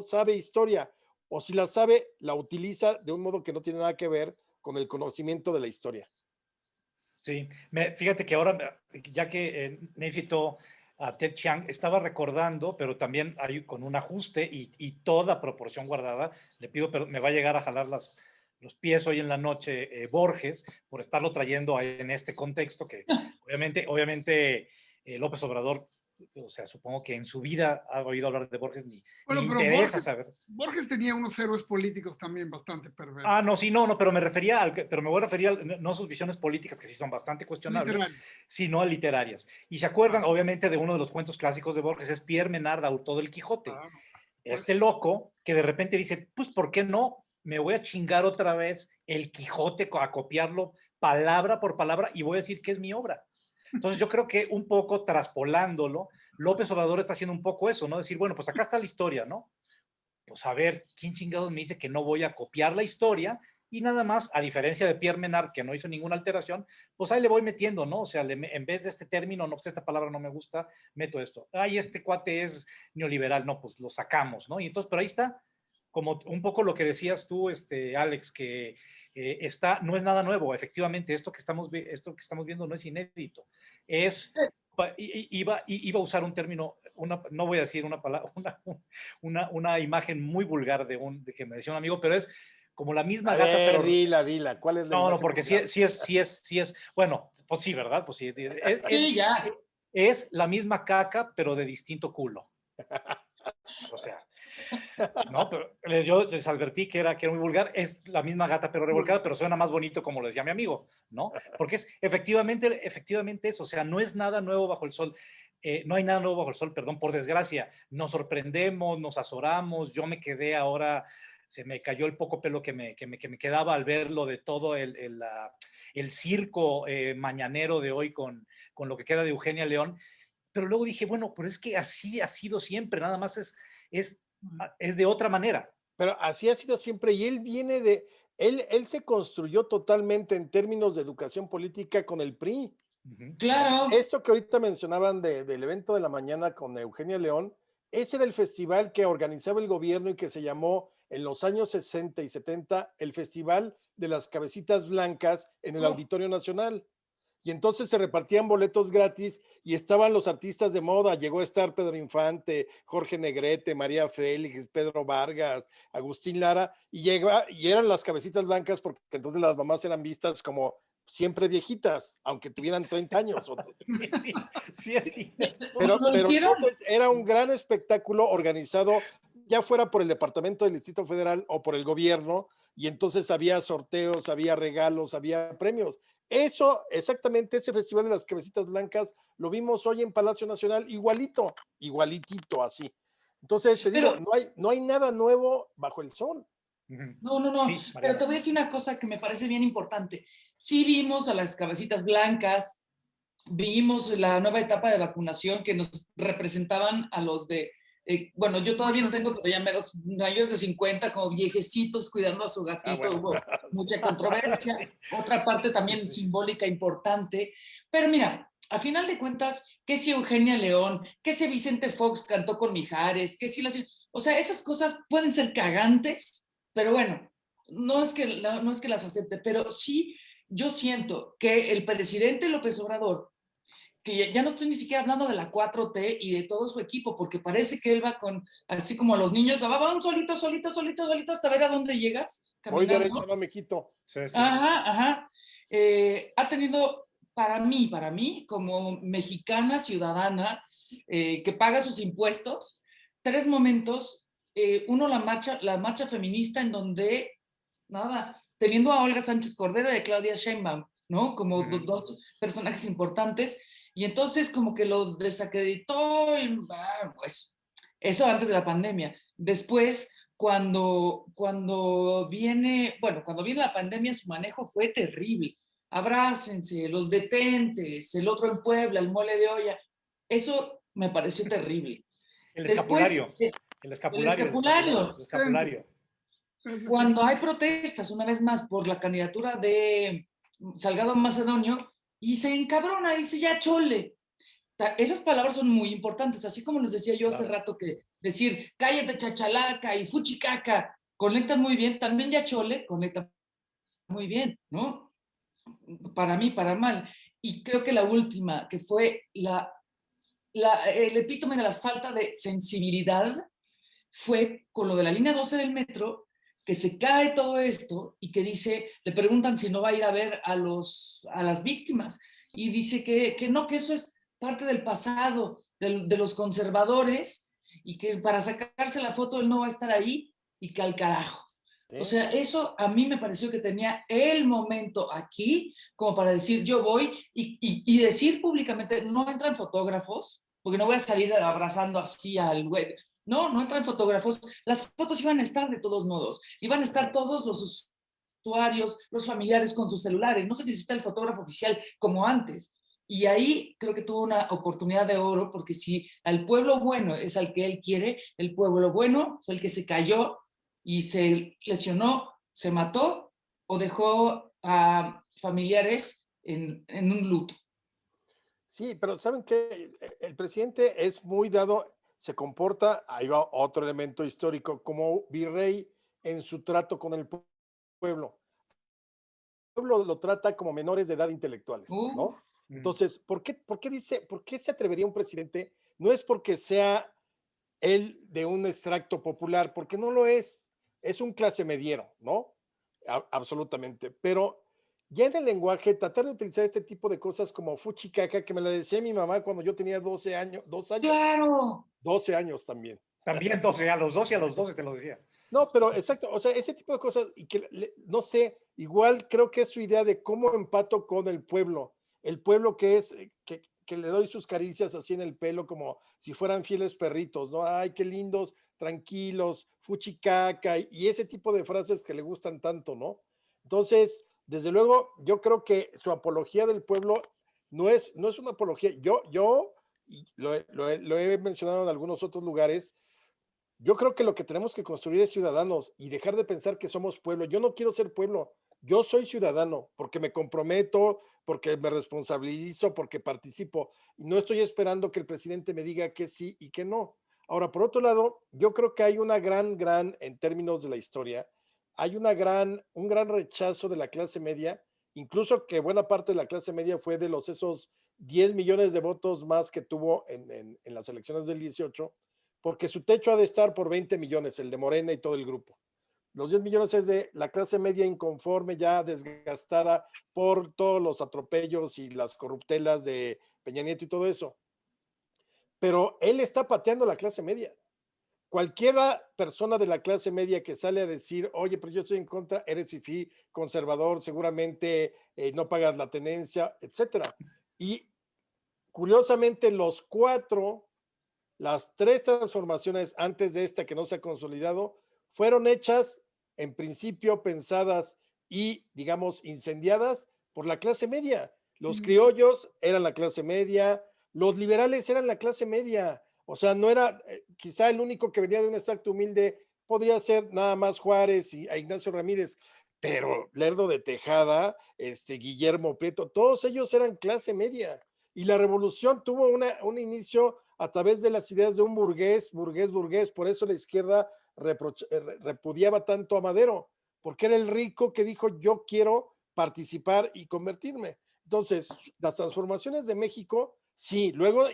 sabe historia, o si la sabe, la utiliza de un modo que no tiene nada que ver con el conocimiento de la historia. Sí, fíjate que ahora, ya que necesito a Ted Chiang, estaba recordando, pero también hay con un ajuste y toda proporción guardada, le pido, pero me va a llegar a jalar los pies hoy en la noche Borges, por estarlo trayendo ahí en este contexto, que obviamente López Obrador, o sea, supongo que en su vida ha oído hablar de Borges, ni le interesa saber. Borges tenía unos héroes políticos también bastante perversos. No, sí, no, pero me voy a referir no a sus visiones políticas, que sí son bastante cuestionables, sino a literarias. Y se acuerdan, obviamente, de uno de los cuentos clásicos de Borges, es Pierre Menard, autor del Quijote. Este loco que de repente dice, pues, ¿por qué no? Me voy a chingar otra vez el Quijote, a copiarlo palabra por palabra y voy a decir que es mi obra. Entonces yo creo que un poco traspolándolo, López Obrador está haciendo un poco eso, ¿no? Decir, bueno, pues acá está la historia, ¿no? Pues a ver, ¿quién chingados me dice que no voy a copiar la historia? Y nada más, a diferencia de Pierre Menard, que no hizo ninguna alteración, pues ahí le voy metiendo, ¿no? O sea, en vez de este término, no, pues esta palabra no me gusta, meto esto. Este cuate es neoliberal, no, pues lo sacamos, ¿no? Y entonces, pero ahí está, como un poco lo que decías tú, Alex, que no es nada nuevo, efectivamente, esto que estamos viendo no es inédito, iba a usar un término, no voy a decir una palabra, una imagen muy vulgar de que me decía un amigo, pero es como la misma gata, pero... Dila, ¿cuál es la imagen? No, porque sí es, bueno, pues sí, ¿verdad? Pues sí, ya. Es la misma caca, pero de distinto culo. O sea, no, pero yo les advertí que era muy vulgar, es la misma gata pero revolcada, pero suena más bonito como lo decía mi amigo, ¿no? Porque es efectivamente eso, o sea, no es nada nuevo bajo el sol. No hay nada nuevo bajo el sol, perdón, por desgracia. Nos sorprendemos, nos azoramos, yo me quedé ahora se me cayó el poco pelo que me quedaba al ver lo de todo el circo mañanero de hoy con lo que queda de Eugenia León. Pero luego dije, bueno, pero es que así ha sido siempre, nada más es de otra manera. Pero así ha sido siempre y él viene de, él se construyó totalmente en términos de educación política con el PRI. Claro. Esto que ahorita mencionaban del evento de la mañana con Eugenia León, ese era el festival que organizaba el gobierno y que se llamó en los años 60 y 70 el Festival de las Cabecitas Blancas en el Auditorio Nacional. Y entonces se repartían boletos gratis y estaban los artistas de moda. Llegó a estar Pedro Infante, Jorge Negrete, María Félix, Pedro Vargas, Agustín Lara, y eran las cabecitas blancas porque entonces las mamás eran vistas como siempre viejitas, aunque tuvieran 30 años. Sí. Pero entonces era un gran espectáculo organizado, ya fuera por el Departamento del Distrito Federal o por el gobierno, y entonces había sorteos, había regalos, había premios. Eso, exactamente, ese Festival de las Cabecitas Blancas, lo vimos hoy en Palacio Nacional, igualitito así. Entonces, te digo, no hay nada nuevo bajo el sol. No, sí, pero te voy a decir una cosa que me parece bien importante. Sí vimos a las cabecitas blancas, vimos la nueva etapa de vacunación que nos representaban a los de, bueno, yo todavía no tengo, pero ya mayores de 50, como viejecitos cuidando a su gatito, bueno. Hubo mucha controversia. Otra parte también simbólica importante. Pero mira, a final de cuentas, que si Eugenia León, que si Vicente Fox cantó con Mijares, que si o sea, esas cosas pueden ser cagantes, pero bueno, no es que las acepte, pero sí yo siento que el presidente López Obrador, que ya no estoy ni siquiera hablando de la 4T y de todo su equipo, porque parece que él va con, así como a los niños, vamos solito hasta ver a dónde llegas. Voy derecho, no me quito. Sí. Ajá. Ha tenido, para mí, como mexicana ciudadana que paga sus impuestos, 3 momentos. Uno, la marcha feminista, en donde, teniendo a Olga Sánchez Cordero y a Claudia Sheinbaum, ¿no? Como dos personajes importantes, y entonces como que lo desacreditó, y, pues, eso antes de la pandemia. Después, cuando viene la pandemia, su manejo fue terrible. Abrácense, los detentes, el otro en Puebla, el mole de olla. Eso me pareció terrible. El escapulario. El escapulario. Cuando hay protestas, una vez más, por la candidatura de Salgado Macedonio, y se encabrona, dice ya chole. Esas palabras son muy importantes, así como les decía yo hace rato, que decir cállate chachalaca y fuchicaca conectan muy bien, también ya chole conecta muy bien, ¿no? Para mí, para mal. Y creo que la última, que fue el epítome de la falta de sensibilidad, fue con lo de la línea 12 del metro, que se cae todo esto y que dice, le preguntan si no va a ir a ver a las víctimas, y dice que no, que eso es parte del pasado, de los conservadores, y que para sacarse la foto él no va a estar ahí, y que al carajo. ¿Sí? O sea, eso a mí me pareció que tenía el momento aquí como para decir yo voy y decir públicamente, no entran fotógrafos, porque no voy a salir abrazando así al güey. No entran fotógrafos. Las fotos iban a estar de todos modos. Iban a estar todos los usuarios, los familiares con sus celulares. No se necesita el fotógrafo oficial como antes. Y ahí creo que tuvo una oportunidad de oro, porque si al pueblo bueno es al que él quiere, el pueblo bueno fue el que se cayó y se lesionó, se mató o dejó a familiares en un luto. Sí, pero ¿saben qué? El presidente es muy dado, se comporta, ahí va otro elemento histórico, como virrey en su trato con el pueblo. El pueblo lo trata como menores de edad intelectuales, ¿no? Entonces, ¿por qué se atrevería un presidente? No es porque sea él de un extracto popular, porque no lo es un clase mediero, ¿no? Absolutamente, pero ya en el lenguaje, tratar de utilizar este tipo de cosas como fuchicaca, que me la decía mi mamá cuando yo tenía 12 años. ¡Claro! 12 años también. También 12, a los 12 y a los 12 te lo decía. No, pero exacto, o sea, ese tipo de cosas, y que, no sé, igual creo que es su idea de cómo empato con el pueblo que es, que que le doy sus caricias así en el pelo como si fueran fieles perritos, ¿no? Ay, qué lindos, tranquilos, fuchicaca, y ese tipo de frases que le gustan tanto, ¿no? Entonces, desde luego, yo creo que su apología del pueblo no es una apología. Y lo he mencionado en algunos otros lugares, yo creo que lo que tenemos que construir es ciudadanos y dejar de pensar que somos pueblo. Yo no quiero ser pueblo, yo soy ciudadano porque me comprometo, porque me responsabilizo, porque participo y no estoy esperando que el presidente me diga que sí y que no. Ahora, por otro lado, yo creo que hay una en términos de la historia, hay un gran rechazo de la clase media, incluso que buena parte de la clase media fue de esos 10 millones de votos más que tuvo en las elecciones del 18, porque su techo ha de estar por 20 millones, el de Morena y todo el grupo. Los 10 millones es de la clase media inconforme, ya desgastada por todos los atropellos y las corruptelas de Peña Nieto y todo eso. Pero él está pateando la clase media. Cualquiera persona de la clase media que sale a decir, oye, pero yo estoy en contra, eres fifí, conservador, seguramente no pagas la tenencia, etcétera. Y curiosamente las tres transformaciones antes de esta que no se ha consolidado fueron hechas en principio pensadas y digamos incendiadas por la clase media. Los criollos eran la clase media, los liberales eran la clase media. O sea, no era, quizá el único que venía de un extracto humilde podría ser nada más Juárez y a Ignacio Ramírez, pero Lerdo de Tejada, Guillermo Prieto, todos ellos eran clase media. Y la revolución tuvo un inicio a través de las ideas de un burgués. Por eso la izquierda repudiaba tanto a Madero, porque era el rico que dijo, yo quiero participar y convertirme. Entonces, las transformaciones de México, sí, luego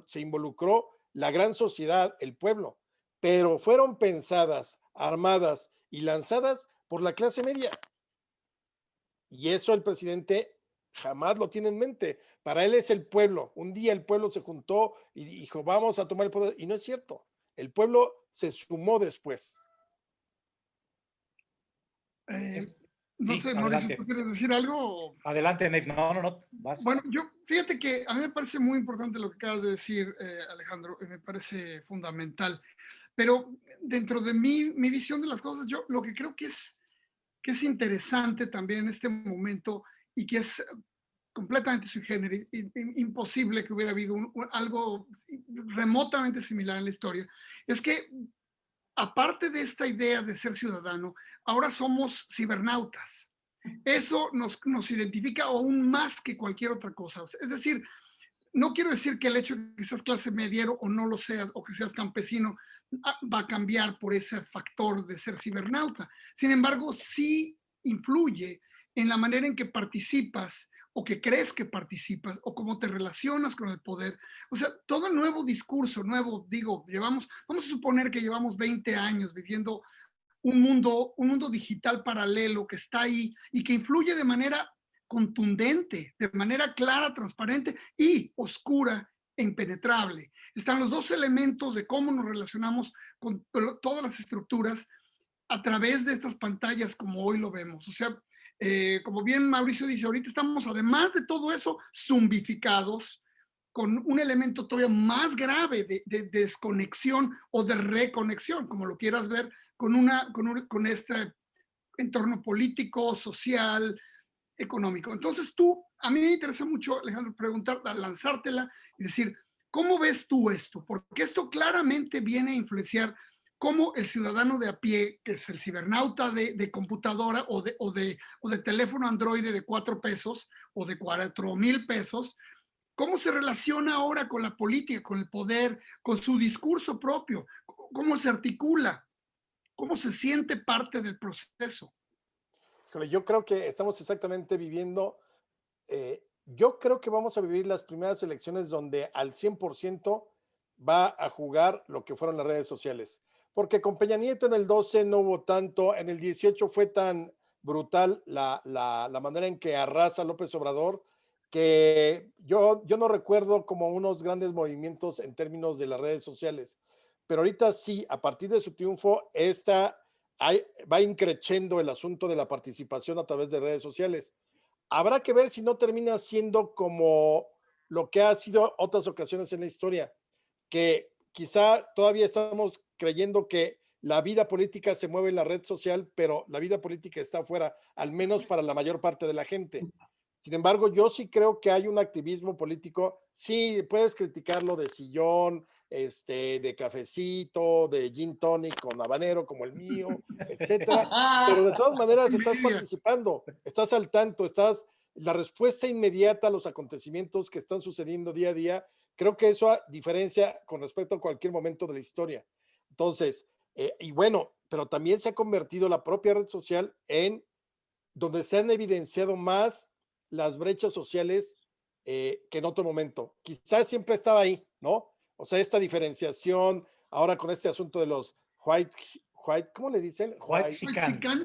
se involucró la gran sociedad, el pueblo, pero fueron pensadas, armadas y lanzadas por la clase media. Y eso el presidente jamás lo tiene en mente. Para él es el pueblo. Un día el pueblo se juntó y dijo, vamos a tomar el poder. Y no es cierto. El pueblo se sumó después. No Sí, sé, Mauricio, adelante. ¿tú quieres decir algo? Adelante, Nate. No, vas. Bueno, fíjate que a mí me parece muy importante lo que acabas de decir, Alejandro, y me parece fundamental. Pero dentro de mi visión de las cosas, yo lo que creo que es interesante también en este momento y que es completamente sui generis, imposible que hubiera habido algo remotamente similar en la historia, es que aparte de esta idea de ser ciudadano, ahora somos cibernautas. Eso nos identifica aún más que cualquier otra cosa. Es decir, no quiero decir que el hecho de que seas clase mediero o no lo seas, o que seas campesino, va a cambiar por ese factor de ser cibernauta. Sin embargo, sí influye en la manera en que participas o que crees que participas o cómo te relacionas con el poder. O sea, todo el nuevo discurso, vamos a suponer que llevamos 20 años viviendo un mundo digital paralelo que está ahí y que influye de manera contundente, de manera clara, transparente y oscura e impenetrable. Están los dos elementos de cómo nos relacionamos con todas las estructuras a través de estas pantallas como hoy lo vemos. O sea, como bien Mauricio dice, ahorita estamos, además de todo eso, zumbificados con un elemento todavía más grave de desconexión o de reconexión, como lo quieras ver, con este entorno político, social, económico. Entonces a mí me interesa mucho, Alejandro, lanzártela y decir, ¿cómo ves tú esto? Porque esto claramente viene a influenciar cómo el ciudadano de a pie, que es el cibernauta de computadora o de teléfono Android de 4 pesos o de 4,000 pesos, cómo se relaciona ahora con la política, con el poder, con su discurso propio, cómo se articula, cómo se siente parte del proceso. Yo creo que estamos exactamente yo creo que vamos a vivir las primeras elecciones donde al 100% va a jugar lo que fueron las redes sociales. Porque con Peña Nieto en el 12 no hubo tanto, en el 18 fue tan brutal la manera en que arrasa López Obrador, que yo no recuerdo como unos grandes movimientos en términos de las redes sociales. Pero ahorita sí, a partir de su triunfo, va increciendo el asunto de la participación a través de redes sociales. Habrá que ver si no termina siendo como lo que ha sido otras ocasiones en la historia, que quizá todavía estamos creyendo que la vida política se mueve en la red social, pero la vida política está afuera, al menos para la mayor parte de la gente. Sin embargo, yo sí creo que hay un activismo político. Sí, puedes criticarlo de sillón, de cafecito, de gin tonic con habanero como el mío, etcétera. Pero de todas maneras estás participando, estás al tanto, la respuesta inmediata a los acontecimientos que están sucediendo día a día. Creo que eso diferencia con respecto a cualquier momento de la historia. Entonces, y bueno, pero también se ha convertido la propia red social en donde se han evidenciado más las brechas sociales que en otro momento. Quizás siempre estaba ahí, ¿no? O sea, esta diferenciación, ahora con este asunto de los white ¿cómo le dicen?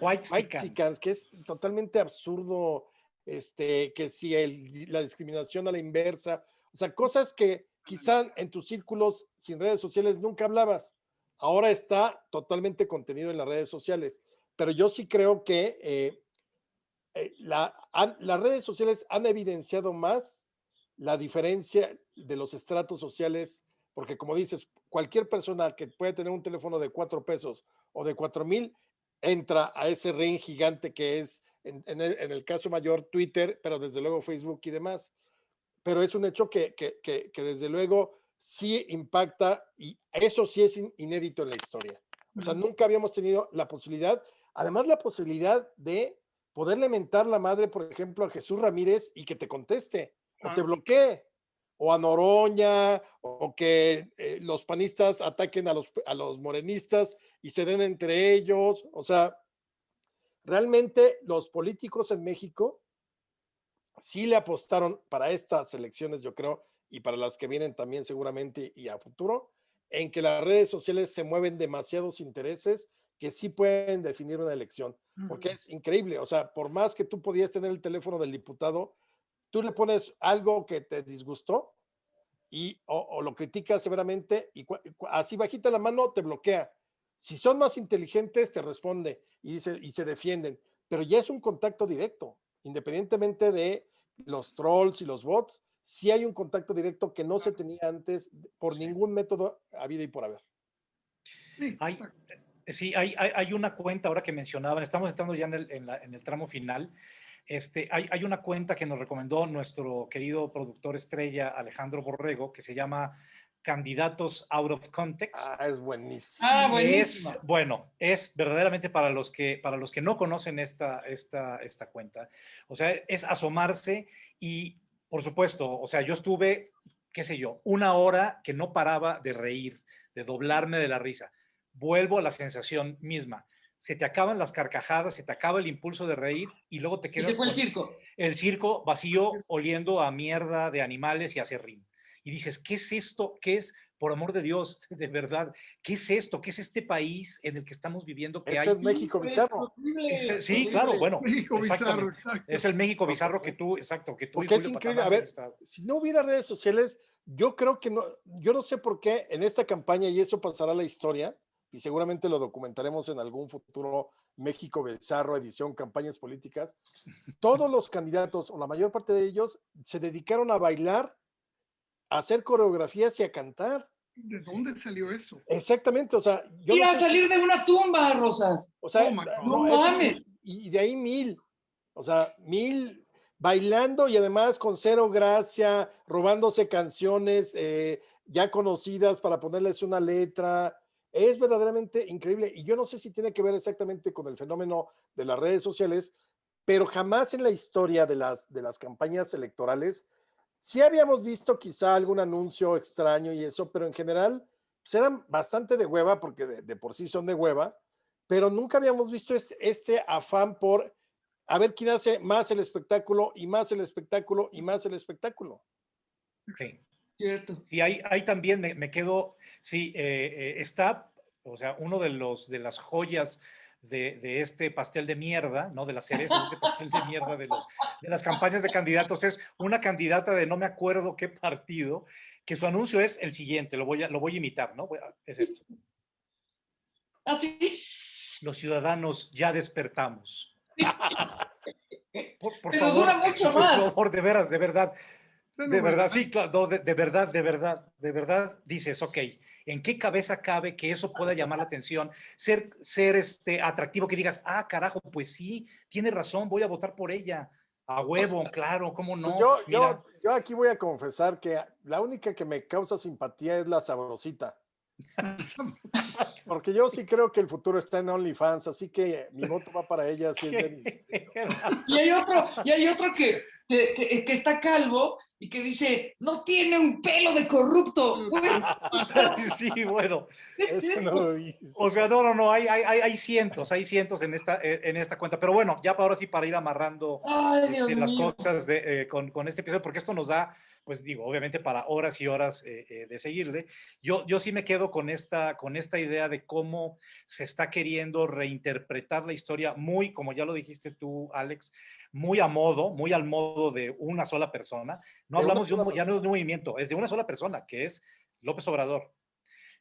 Whitexicans, que es totalmente absurdo, que si la discriminación a la inversa, o sea, cosas que quizás en tus círculos sin redes sociales nunca hablabas. Ahora está totalmente contenido en las redes sociales, pero yo sí creo que las redes sociales han evidenciado más la diferencia de los estratos sociales, porque como dices, cualquier persona que puede tener un teléfono de 4 pesos o de 4,000 entra a ese ring gigante que es, en el caso mayor, Twitter, pero desde luego Facebook y demás. Pero es un hecho que desde luego sí impacta, y eso sí es inédito en la historia. O sea, nunca habíamos tenido la posibilidad, además la posibilidad de poderle mentar la madre, por ejemplo, a Jesús Ramírez y que te conteste, o te bloquee, o a Noroña, o que los panistas ataquen a los morenistas y se den entre ellos. O sea, realmente los políticos en México sí le apostaron para estas elecciones, yo creo, y para las que vienen también seguramente y a futuro, en que las redes sociales se mueven demasiados intereses que sí pueden definir una elección, porque es increíble. O sea, por más que tú podías tener el teléfono del diputado, tú le pones algo que te disgustó o lo criticas severamente y así bajita la mano te bloquea. Si son más inteligentes, te responde y se defienden, pero ya es un contacto directo, independientemente de los trolls y los bots. Sí hay un contacto directo que no se tenía antes por ningún método habido y por haber. Hay una cuenta ahora que mencionaban, estamos entrando ya en el tramo final. Hay una cuenta que nos recomendó nuestro querido productor estrella Alejandro Borrego, que se llama Candidatos Out of Context. Es buenísimo. Buenísimo. Es verdaderamente para los que no conocen esta cuenta. O sea, es asomarse y, por supuesto, o sea, yo estuve, qué sé yo, 1 hora que no paraba de reír, de doblarme de la risa. Vuelvo a la sensación misma. Se te acaban las carcajadas, se te acaba el impulso de reír y luego te quedas y se fue el circo. El circo vacío, oliendo a mierda de animales y a serrín. Y dices, ¿qué es esto? ¿Qué es, por amor de Dios, de verdad, qué es esto? ¿Qué es este país en el que estamos viviendo? Que Eso es México bizarro. Sí, claro, bueno. México bizarro, exacto. Es el México bizarro que tú, exacto, que tú. Porque es increíble. A ver, si no hubiera redes sociales, yo creo que no, yo no sé por qué en esta campaña, y eso pasará a la historia, y seguramente lo documentaremos en algún futuro México bizarro, edición campañas políticas, todos los candidatos, o la mayor parte de ellos, se dedicaron a bailar, a hacer coreografías y a cantar. ¿De dónde salió eso? Exactamente, o sea, yo iba no a salir de una tumba, Rosas. O sea, no mames. Y de ahí 1,000, o sea, 1,000 bailando y además con cero gracia, robándose canciones ya conocidas para ponerles una letra. Es verdaderamente increíble. Y yo no sé si tiene que ver exactamente con el fenómeno de las redes sociales, pero jamás en la historia de las campañas electorales sí habíamos visto quizá algún anuncio extraño y eso, pero en general pues eran bastante de hueva, porque de por sí son de hueva, pero nunca habíamos visto este afán por a ver quién hace más el espectáculo y más el espectáculo y más el espectáculo. Sí. Cierto. Sí, ahí también me quedo, sí, está, o sea, uno de las joyas de este pastel de mierda, ¿no? De las cerezas de este pastel de mierda de las campañas de candidatos, es una candidata de no me acuerdo qué partido, que su anuncio es el siguiente, lo voy a imitar, ¿no? Es esto. ¿Ah, sí? Los ciudadanos ya despertamos. Por Pero favor, dura mucho más. Por favor, de veras, de verdad. De verdad, sí, claro, no, de verdad dices, ok, ¿en qué cabeza cabe que eso pueda llamar la atención? Ser atractivo, que digas, ah, carajo, pues sí, tiene razón, voy a votar por ella. A huevo, claro, ¿cómo Pues no? Pues mira. yo aquí voy a confesar que la única que me causa simpatía es la Sabrosita. Porque yo sí creo que el futuro está en OnlyFans, así que mi voto va para ella si es de mi distrito. Y hay otro que está calvo y que dice, no tiene un pelo de corrupto. Güey, o sea, Sí, bueno. ¿qué es Eso no eso? lo hice. O sea, no, hay cientos en esta cuenta. Pero bueno, ya ahora sí para ir amarrando Ay, Dios las mío. cosas con este episodio, porque esto nos da, pues digo, obviamente para horas y horas de seguirle. Yo sí me quedo con esta idea de cómo se está queriendo reinterpretar la historia muy, como ya lo dijiste tú, Alex, muy al modo de una sola persona. No De una hablamos sola ya no es persona. de un movimiento, es de una sola persona, que es López Obrador.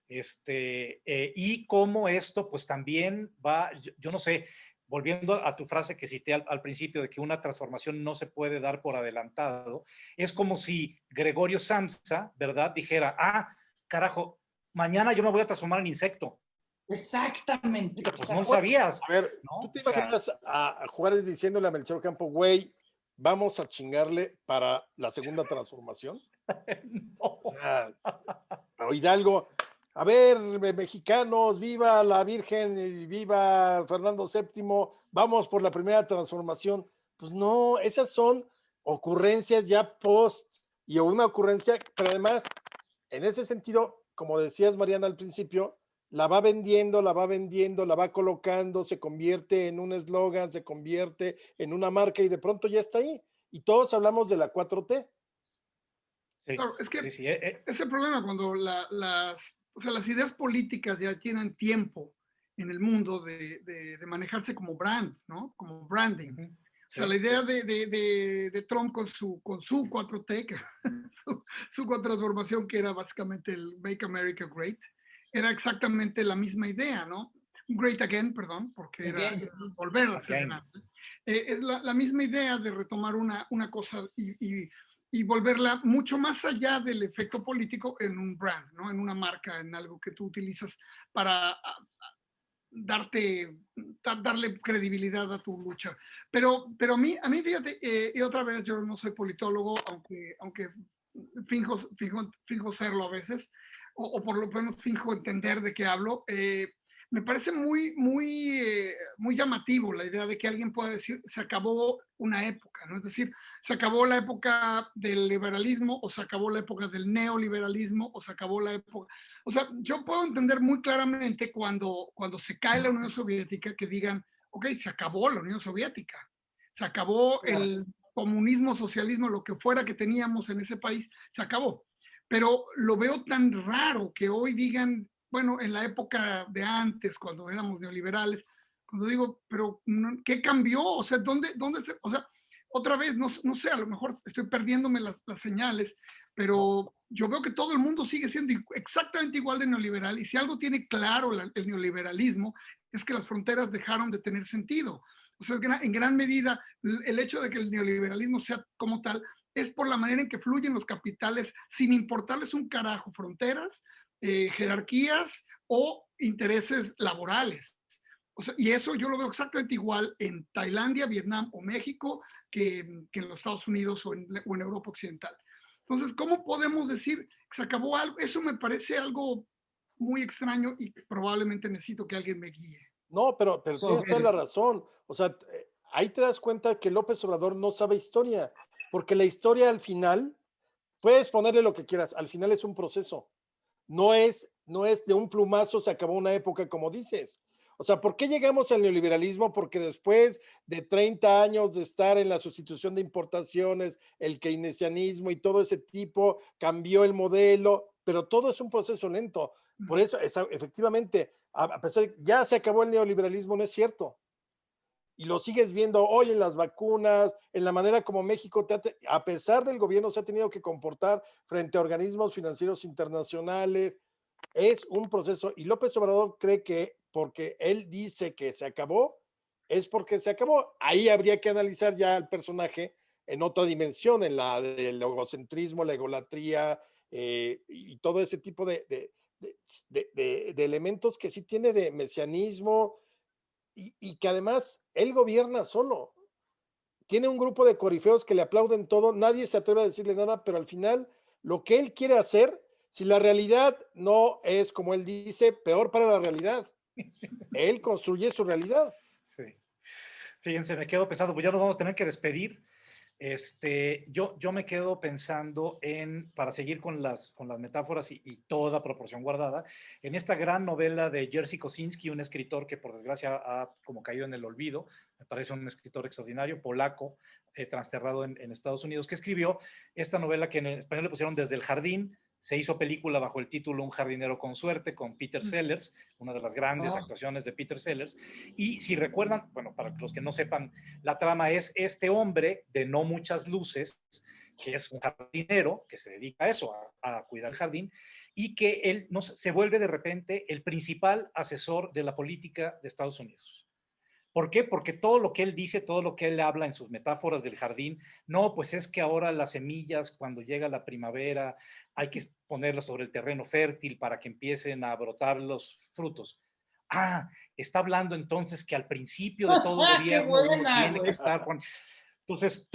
Y cómo esto pues también va, yo no sé, volviendo a tu frase que cité al principio de que una transformación no se puede dar por adelantado, es como si Gregorio Samsa, ¿verdad? Dijera, ah, carajo, mañana yo me voy a transformar en insecto. Exactamente. Pues no lo sabías, A ver, ¿tú ¿no? te O sea, imaginas a Juárez diciéndole a Melchor Campo, güey, vamos a chingarle para la segunda transformación? no. O sea, o Hidalgo, a ver, mexicanos, viva la Virgen y viva Fernando VII, vamos por la primera transformación. Pues no, esas son ocurrencias ya post y una ocurrencia, pero además, en ese sentido, como decías Mariana al principio, la va vendiendo, la va colocando, se convierte en un eslogan, se convierte en una marca y de pronto ya está ahí. Y todos hablamos de la 4T. Sí, Claro, es que sí, sí, es el problema cuando o sea, las ideas políticas ya tienen tiempo en el mundo de manejarse como brands, ¿no? Como branding. O sea, sí. la idea de Trump con su 4T, su transformación, que era básicamente el Make America Great, era exactamente la misma idea, ¿no? Great Again, perdón, porque era Again, sí. volver a ser Again. grande. Es la misma idea de retomar una cosa y volverla mucho más allá del efecto político en un brand, ¿no? En una marca, en algo que tú utilizas para darle credibilidad a tu lucha. Pero a mí fíjate, y otra vez yo no soy politólogo, aunque finjo serlo a veces, o por lo menos finjo entender de qué hablo. Me parece muy llamativo la idea de que alguien pueda decir se acabó una época, ¿no? Es decir, se acabó la época del liberalismo o se acabó la época del neoliberalismo o se acabó la época. O sea, yo puedo entender muy claramente cuando se cae la Unión Soviética que digan, ok, se acabó la Unión Soviética, se acabó el comunismo, socialismo, lo que fuera que teníamos en ese país, se acabó. Pero lo veo tan raro que hoy digan, bueno, en la época de antes, cuando éramos neoliberales, cuando digo, pero ¿qué cambió? O sea, o sea, otra vez, no sé, a lo mejor estoy perdiéndome las señales, pero yo veo que todo el mundo sigue siendo exactamente igual de neoliberal y si algo tiene claro el neoliberalismo es que las fronteras dejaron de tener sentido. O sea, en gran medida el hecho de que el neoliberalismo sea como tal es por la manera en que fluyen los capitales sin importarles un carajo fronteras, jerarquías o intereses laborales. O sea, y eso yo lo veo exactamente igual en Tailandia, Vietnam o México que en los Estados Unidos o en Europa Occidental. Entonces, ¿cómo podemos decir que se acabó algo? Eso me parece algo muy extraño y probablemente necesito que alguien me guíe. No, pero tienes toda la razón. O sea, ahí te das cuenta que López Obrador no sabe historia, porque la historia al final, puedes ponerle lo que quieras, al final es un proceso. No es de un plumazo se acabó una época, como dices. O sea, ¿por qué llegamos al neoliberalismo? Porque después de 30 años de estar en la sustitución de importaciones, el keynesianismo y todo ese tipo, cambió el modelo, pero todo es un proceso lento. Por eso, efectivamente, a pesar de que ya se acabó el neoliberalismo, no es cierto. Y lo sigues viendo hoy en las vacunas, en la manera como México, a pesar del gobierno, se ha tenido que comportar frente a organismos financieros internacionales. Es un proceso y López Obrador cree que porque él dice que se acabó, es porque se acabó. Ahí habría que analizar ya al personaje en otra dimensión, en la del egocentrismo, la egolatría y todo ese tipo de elementos que sí tiene de mesianismo y que además él gobierna solo. Tiene un grupo de corifeos que le aplauden todo, nadie se atreve a decirle nada, pero al final lo que él quiere hacer, si la realidad no es como él dice, peor para la realidad. Él construye su realidad. Sí. Fíjense, me quedo pensando, pues ya nos vamos a tener que despedir. Yo me quedo pensando en, para seguir con las metáforas y toda proporción guardada, en esta gran novela de Jerzy Kosinski, un escritor que por desgracia ha como caído en el olvido, me parece un escritor extraordinario, polaco, transterrado en Estados Unidos, que escribió esta novela que en español le pusieron Desde el Jardín. Se hizo película bajo el título Un jardinero con suerte, con Peter Sellers, una de las grandes actuaciones de Peter Sellers. Y si recuerdan, bueno, para los que no sepan, la trama es este hombre de no muchas luces, que es un jardinero, que se dedica a eso, a cuidar el jardín, y que él se vuelve de repente el principal asesor de la política de Estados Unidos. ¿Por qué? Porque todo lo que él dice, todo lo que él habla en sus metáforas del jardín, no, pues es que ahora las semillas, cuando llega la primavera, hay que ponerlas sobre el terreno fértil para que empiecen a brotar los frutos. Ah, está hablando entonces que al principio de todo gobierno uno tiene que estar con... Entonces,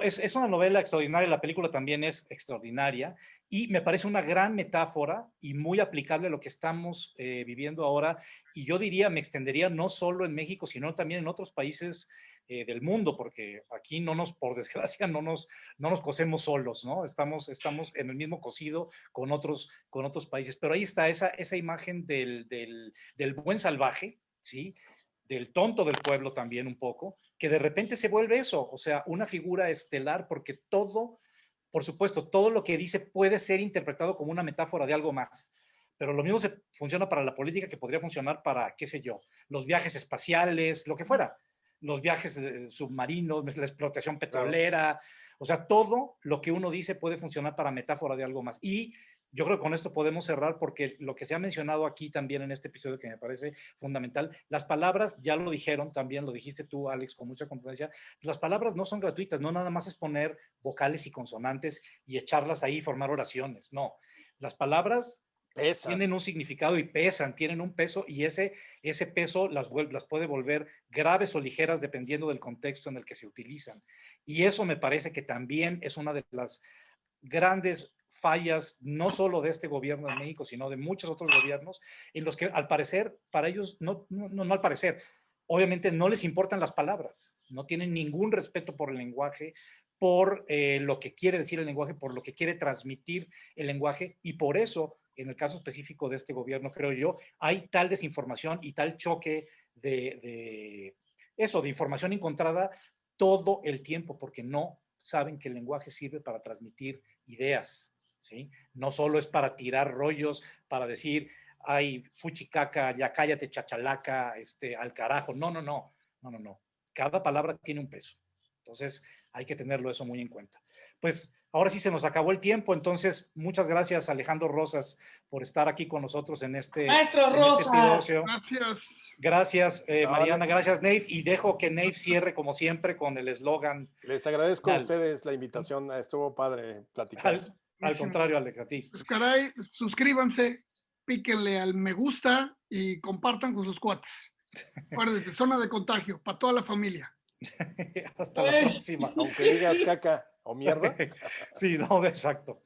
es una novela extraordinaria, la película también es extraordinaria y me parece una gran metáfora y muy aplicable a lo que estamos viviendo ahora. Y yo diría, me extendería no solo en México, sino también en otros países del mundo, porque aquí por desgracia, no nos cosemos solos, ¿no? Estamos en el mismo cocido con otros países. Pero ahí está esa imagen del buen salvaje, ¿sí? Del tonto del pueblo también un poco, que de repente se vuelve eso, o sea, una figura estelar, porque todo, por supuesto, todo lo que dice puede ser interpretado como una metáfora de algo más, pero lo mismo funciona para la política que podría funcionar para, qué sé yo, los viajes espaciales, lo que fuera, los viajes submarinos, la explotación petrolera, o sea, todo lo que uno dice puede funcionar para metáfora de algo más. Y yo creo que con esto podemos cerrar porque lo que se ha mencionado aquí también en este episodio que me parece fundamental, las palabras, ya lo dijeron también, lo dijiste tú, Alex, con mucha confidencia, las palabras no son gratuitas, no nada más es poner vocales y consonantes y echarlas ahí y formar oraciones, no. Las palabras tienen un significado y pesan, tienen un peso y ese peso las puede volver graves o ligeras dependiendo del contexto en el que se utilizan. Y eso me parece que también es una de las grandes fallas, no solo de este gobierno de México, sino de muchos otros gobiernos, en los que al parecer, para ellos, no al parecer, obviamente no les importan las palabras, no tienen ningún respeto por el lenguaje, por lo que quiere decir el lenguaje, por lo que quiere transmitir el lenguaje, y por eso, en el caso específico de este gobierno, creo yo, hay tal desinformación y tal choque de información encontrada todo el tiempo, porque no saben que el lenguaje sirve para transmitir ideas, ¿sí? No solo es para tirar rollos, para decir, ay, fuchicaca, ya cállate, chachalaca, al carajo. No. Cada palabra tiene un peso. Entonces, hay que tenerlo eso muy en cuenta. Pues ahora sí se nos acabó el tiempo, entonces muchas gracias Alejandro Rosas por estar aquí con nosotros en Maestro Rosas. Gracias. Gracias, Mariana, gracias, Nave, y dejo que Nave cierre como siempre con el eslogan. Les agradezco a ustedes la invitación, estuvo padre platicar. Al contrario, Alex, a ti. Pues caray, suscríbanse, píquenle al me gusta y compartan con sus cuates. Acuérdense, zona de contagio para toda la familia. Hasta la próxima. Aunque digas caca o mierda. Sí, no, exacto.